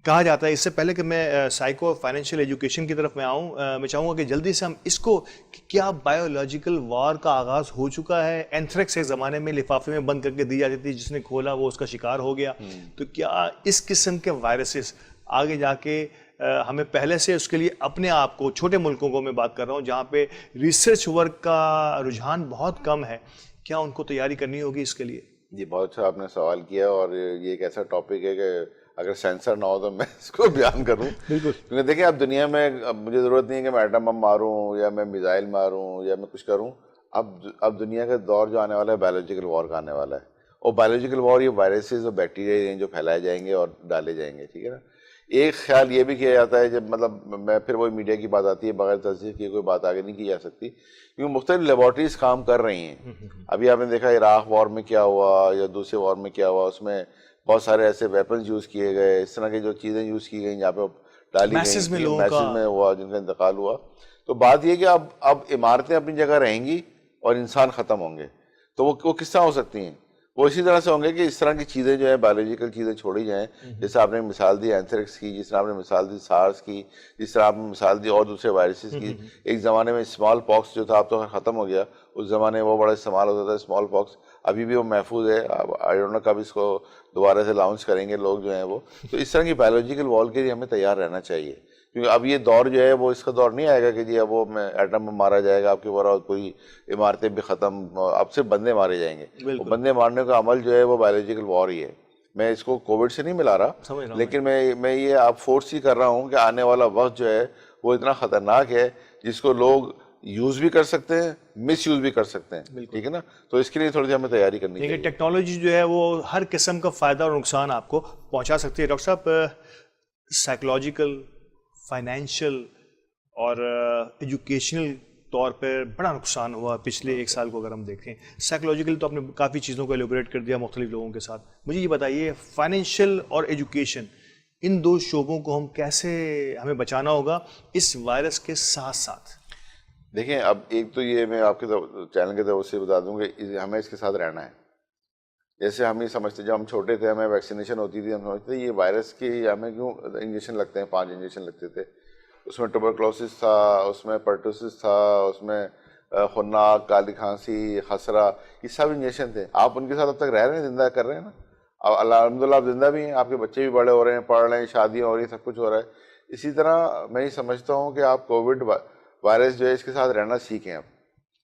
کہا جاتا ہے. اس سے پہلے کہ میں سائیکو فائنینشیل ایجوکیشن کی طرف میں آؤں, میں چاہوں گا کہ جلدی سے ہم اس کو, کیا بایولوجیکل وار کا آغاز ہو چکا ہے؟ اینتھریکس ایک زمانے میں لفافے میں بند کر کے دی جاتی تھی, جس نے کھولا وہ اس کا شکار ہو گیا. تو کیا اس قسم کے وائرسز آگے جا کے ہمیں پہلے سے اس کے لیے اپنے آپ کو, چھوٹے ملکوں کو میں بات کر رہا ہوں جہاں پہ ریسرچ ورک کا رجحان بہت کم ہے, کیا ان کو تیاری کرنی ہوگی اس کے لیے؟ جی بہت اچھا آپ نے سوال کیا, اور یہ ایک ایسا ٹاپک ہے کہ اگر سینسر نہ ہو تو میں اس کو بیان کروں. بالکل. کیونکہ دیکھیں اب دنیا میں مجھے ضرورت نہیں ہے کہ میں ایٹم بم ماروں یا میں میزائل ماروں یا میں کچھ کروں. اب دنیا کا دور جو آنے والا ہے بایولوجیکل وار کا آنے والا ہے. اور بایولوجیکل وار یہ وائرسز اور بیکٹیریا ہیں جو پھیلائے جائیں گے اور ڈالے جائیں گے, ٹھیک ہے نا. ایک خیال یہ بھی کیا جاتا ہے, جب مطلب میں پھر وہی میڈیا کی بات آتی ہے, بغیر تصدیق کیے کوئی بات آگے نہیں کی جا سکتی, کیونکہ مختلف لیبارٹریز کام کر رہی ہیں. ابھی آپ نے دیکھا عراق وار میں کیا ہوا یا دوسرے وار میں کیا ہوا, اس میں بہت سارے ایسے ویپنز یوز کیے گئے, اس طرح کی جو چیزیں یوز کی گئیں جہاں پہ ڈالی گئیں, میسز میں ہوا جن کا انتقال ہوا. تو بات یہ کہ اب عمارتیں اپنی جگہ رہیں گی اور انسان ختم ہوں گے. تو وہ کس طرح ہو سکتی ہیں؟ وہ اسی طرح سے ہوں گے کہ اس طرح کی چیزیں جو ہیں بایولوجیکل چیزیں چھوڑی جائیں, جیسے آپ نے مثال دی اینتھریکس کی, جس طرح آپ نے مثال دی سارس کی, جس طرح آپ نے مثال دی اور دوسرے وائرسز کی. ایک زمانے میں اسمال پاکس جو تھا اب تو ختم ہو گیا, اس زمانے میں وہ بڑا استعمال ہوتا تھا اسمال پاکس, ابھی بھی وہ محفوظ ہے. آئی ڈونٹ نو کب اس کو دوبارہ سے لانچ کریں گے لوگ جو ہیں وہ. تو اس طرح کی بایولوجیکل وار کے لیے ہمیں تیار رہنا چاہیے, کیونکہ اب یہ دور جو ہے وہ اس کا دور نہیں آئے گا کہ جی اب وہ ایٹم میں مارا جائے گا آپ کے اوپر اور کوئی عمارتیں بھی ختم, اب سے بندے مارے جائیں گے. وہ بندے مارنے کا عمل جو ہے وہ بایولوجیکل وار ہی ہے. میں اس کو کووڈ سے نہیں ملا رہا, لیکن میں یہ آپ فورس ہی کر رہا ہوں کہ آنے والا وقت جو ہے وہ اتنا خطرناک ہے جس کو لوگ یوز بھی کر سکتے ہیں, مس یوز بھی کر سکتے ہیں, ٹھیک ہے نا. تو اس کے لیے تھوڑی سی ہمیں تیاری کرنی چاہیے. ٹیکنالوجی جو ہے وہ ہر قسم کا فائدہ اور نقصان آپ کو پہنچا سکتی ہے. ڈاکٹر صاحب, سائیکولوجیکل, فائنینشیل اور ایجوکیشنل طور پر بڑا نقصان ہوا پچھلے ایک سال کو اگر ہم دیکھیں. سائیکولوجیکل تو آپ نے کافی چیزوں کو ایلیبریٹ کر دیا مختلف لوگوں کے ساتھ. مجھے یہ بتائیے فائنینشیل اور ایجوکیشن, ان دو شعبوں کو ہم کیسے ہمیں بچانا ہوگا اس وائرس کے ساتھ ساتھ؟ دیکھیں اب ایک تو یہ میں آپ کے چینل کے طرف سے بتا دوں کہ ہمیں اس کے ساتھ رہنا ہے. جیسے ہم یہ سمجھتے, جب ہم چھوٹے تھے ہمیں ویکسینیشن ہوتی تھی, ہم سمجھتے یہ وائرس کی ہمیں کیوں انجیکشن لگتے ہیں, 5 انجیکشن لگتے تھے. اس میں ٹوبرکلوسس تھا, اس میں پرٹوسس تھا, اس میں خناق, کالی کھانسی, خسرہ, یہ سب انجیکشن تھے. آپ ان کے ساتھ اب تک رہ رہے ہیں, زندہ کر رہے ہیں نا. اب الحمدللہ آپ زندہ بھی ہیں, آپ کے بچے بھی بڑے ہو رہے ہیں, پڑھ رہے ہیں, شادیاں ہو رہی ہیں, سب کچھ ہو رہا ہے. اسی طرح میں یہ سمجھتا ہوں کہ آپ کووڈ وائرس جو ہے اس کے ساتھ رہنا سیکھیں اب,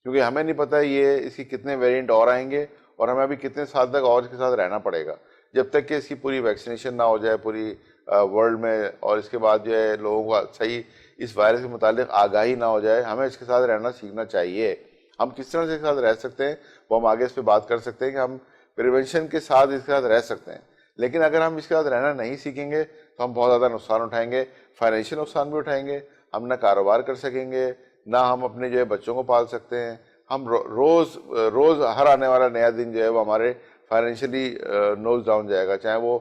کیونکہ ہمیں نہیں پتہ یہ اس کی کتنے ویریئنٹ اور آئیں گے اور ہمیں ابھی کتنے سال تک اور اس کے ساتھ رہنا پڑے گا جب تک کہ اس کی پوری ویکسینیشن نہ ہو جائے پوری ورلڈ میں, اور اس کے بعد جو ہے لوگوں کو صحیح اس وائرس کے متعلق آگاہی نہ ہو جائے. ہمیں اس کے ساتھ رہنا سیکھنا چاہیے. ہم کس طرح سے اس کے ساتھ رہ سکتے ہیں وہ ہم آگے اس پہ بات کر سکتے ہیں کہ ہم پریونشن کے ساتھ اس کے ساتھ رہ سکتے ہیں. لیکن اگر ہم اس کے ساتھ رہنا نہیں سیکھیں گے تو ہم بہت زیادہ نقصان اٹھائیں گے, فائنینشیل نقصان بھی اٹھائیں گے, ہم نہ کاروبار کر سکیں گے, نہ ہم اپنے جو ہے بچوں کو پال سکتے ہیں. ہم روز ہر آنے والا نیا دن جو ہے وہ ہمارے فائنینشلی نوز ڈاؤن جائے گا, چاہے وہ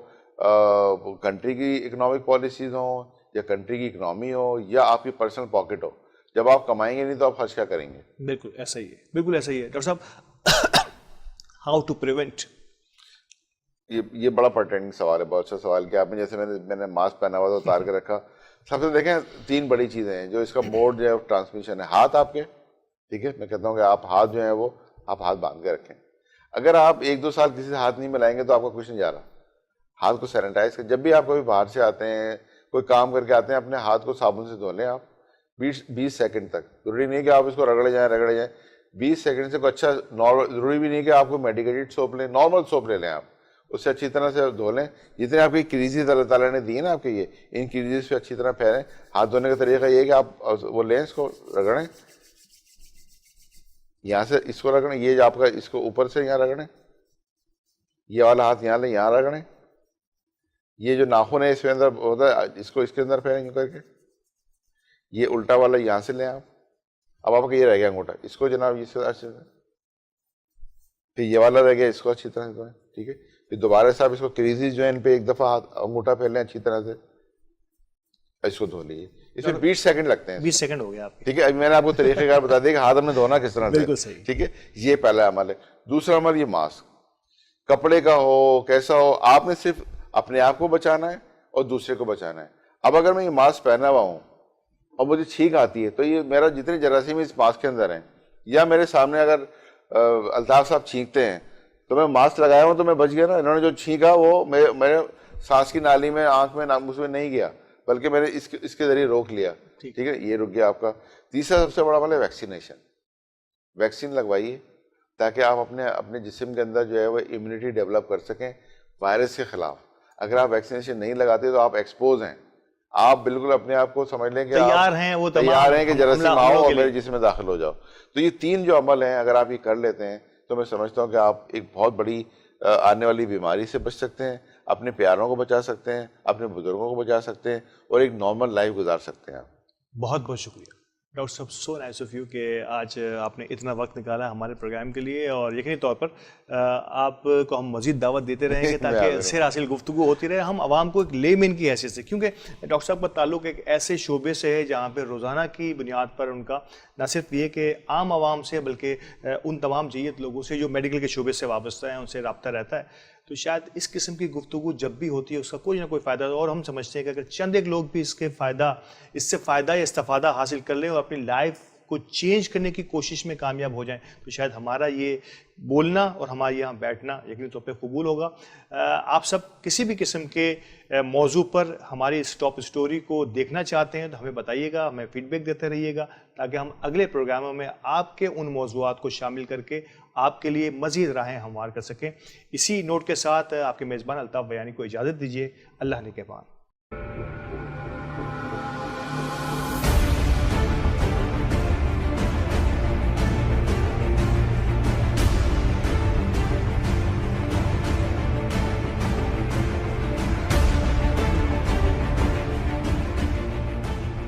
کنٹری کی اکنامک پالیسیز ہوں یا کنٹری کی اکنامی ہو یا آپ کی پرسنل پاکٹ ہو. جب آپ کمائیں گے نہیں تو آپ خرچ کیا کریں گے؟ بالکل ایسا ہی ہے, بالکل ایسا ہی ہے. ڈاکٹر صاحب, ہاؤ ٹو پریونٹ, یہ بڑا پرٹیننگ سوال ہے, بہت اچھا سوال کیا آپ نے. جیسے میں نے ماسک پہنا ہوا تھا اتار کے رکھا, سب سے دیکھیں 3 بڑی چیزیں ہیں جو اس کا موڈ جو ہے ٹرانسمیشن ہے. ہاتھ آپ کے, ٹھیک ہے, میں کہتا ہوں کہ آپ ہاتھ جو ہیں وہ آپ ہاتھ باندھ کے رکھیں. اگر آپ 1-2 سال کسی سے ہاتھ نہیں ملائیں گے تو آپ کا کچھ نہیں جا رہا. ہاتھ کو سینیٹائز کریں. جب بھی آپ کبھی باہر سے آتے ہیں, کوئی کام کر کے آتے ہیں, اپنے ہاتھ کو صابن سے دھو لیں آپ 20 سیکنڈ تک. ضروری نہیں کہ آپ اس کو رگڑے جائیں. 20 سیکنڈ سے کوئی اچھا ضروری بھی نہیں کہ آپ کو میڈیکیٹڈ سوپ لیں, نارمل سوپ لے لیں آپ, اس سے اچھی طرح سے دھو لیں. جتنے آپ کی کریزز اللہ تعالیٰ نے دی ہیں نا آپ کے, یہ ان کریزز پہ اچھی طرح پھیریں. ہاتھ دھونے کا طریقہ یہ ہے کہ آپ وہ لیں, اس کو رگڑیں, یہاں سے اس کو رگڑیں, یہ آپ کا اس کو اوپر سے یہاں رگڑیں, یہ والا ہاتھ یہاں لیں, یہاں رگڑیں. یہ جو ناخن ہے اس کے اندر ہوتا ہے, اس کو اس کے اندر پھیریں کر کے, یہ الٹا والا یہاں سے لیں آپ. اب آپ کا یہ رہ گیا انگوٹھا, اس کو جناب یہ سے اچھے سے, پھر یہ والا رہ گیا, اس کو اچھی طرح سے دھوئیں, ٹھیک ہے. پھر دوبارہ سے آپ اس کو کریزز جو ہے ان پہ ایک دفعہ انگوٹھا پھیر لیں اچھی طرح سے, اس کو دھو لیجیے. اس میں 20 سیکنڈ لگتے ہیں. 20 سیکنڈ ہو گیا آپ. ٹھیک ہے, ابھی میں نے آپ کو طریقہ کار بتا دیا کہ ہاتھ ہم نے دھونا کس طرح سے. بالکل صحیح. ٹھیک ہے, یہ پہلا عمل ہے. دوسرا عمل یہ ماسک, کپڑے کا ہو کیسا ہو, آپ نے صرف اپنے آپ کو بچانا ہے اور دوسرے کو بچانا ہے. اب اگر میں یہ ماسک پہنا ہوا ہوں اور مجھے چھینک آتی ہے تو یہ میرا جتنے جراثیم اس ماسک کے اندر ہیں, یا میرے سامنے اگر الطاف صاحب چھینکتے ہیں تو میں ماسک لگایا ہوں تو میں بچ گیا نا. انہوں نے جو چھینکا وہ میرے سانس کی نالی میں, آنکھ میں, ناک میں نہیں گیا, بلکہ میں نے اس کے ذریعے روک لیا. ٹھیک ہے, یہ رک گیا آپ کا. تیسرا سب سے بڑا عمل ہے ویکسینیشن. ویکسین لگوائیے تاکہ آپ اپنے جسم کے اندر جو ہے وہ امیونٹی ڈیولپ کر سکیں وائرس کے خلاف. اگر آپ ویکسینیشن نہیں لگاتے تو آپ ایکسپوز ہیں, آپ بالکل اپنے آپ کو سمجھ لیں کہ تیار ہیں, وہ تیار ہیں کہ جراثیم آؤ اور میرے جسم میں داخل ہو جاؤ. تو یہ 3 جو عمل ہیں اگر آپ یہ کر لیتے ہیں تو میں سمجھتا ہوں کہ آپ ایک بہت بڑی آنے والی بیماری سے بچ سکتے ہیں, اپنے پیاروں کو بچا سکتے ہیں, اپنے بزرگوں کو بچا سکتے ہیں, اور ایک نارمل لائف گزار سکتے ہیں آپ. بہت بہت شکریہ ڈاکٹر صاحب, سو نائس آف یو کہ آج آپ نے اتنا وقت نکالا ہمارے پروگرام کے لیے, اور یقینی طور پر آپ کو ہم مزید دعوت دیتے رہیں گے تاکہ سیر حاصل گفتگو ہوتی رہے. ہم عوام کو ایک لے مین کی حیثیت سے, کیونکہ ڈاکٹر صاحب کا تعلق ایک ایسے شعبے سے ہے جہاں پہ روزانہ کی بنیاد پر ان کا نہ صرف یہ کہ عام عوام سے بلکہ ان تمام جیت لوگوں سے جو میڈیکل کے شعبے سے وابستہ ہیں ان سے رابطہ رہتا ہے. تو شاید اس قسم کی گفتگو جب بھی ہوتی ہے اس کا کوئی نہ کوئی فائدہ, اور ہم سمجھتے ہیں کہ اگر چند ایک لوگ بھی اس سے فائدہ یا استفادہ حاصل کر لیں اور اپنی لائف کو چینج کرنے کی کوشش میں کامیاب ہو جائیں تو شاید ہمارا یہ بولنا اور ہمارے یہاں بیٹھنا یقینی طور پہ قبول ہوگا. آپ سب کسی بھی قسم کے موضوع پر ہماری اس ٹاپ اسٹوری کو دیکھنا چاہتے ہیں تو ہمیں بتائیے گا, ہمیں فیڈ بیک دیتے رہیے گا تاکہ ہم اگلے پروگراموں میں آپ کے ان موضوعات کو شامل کر کے آپ کے لیے مزید راہیں ہموار کر سکیں. اسی نوٹ کے ساتھ آپ کے میزبان الطاف بیانی کو اجازت دیجیے. اللہ نگہبان.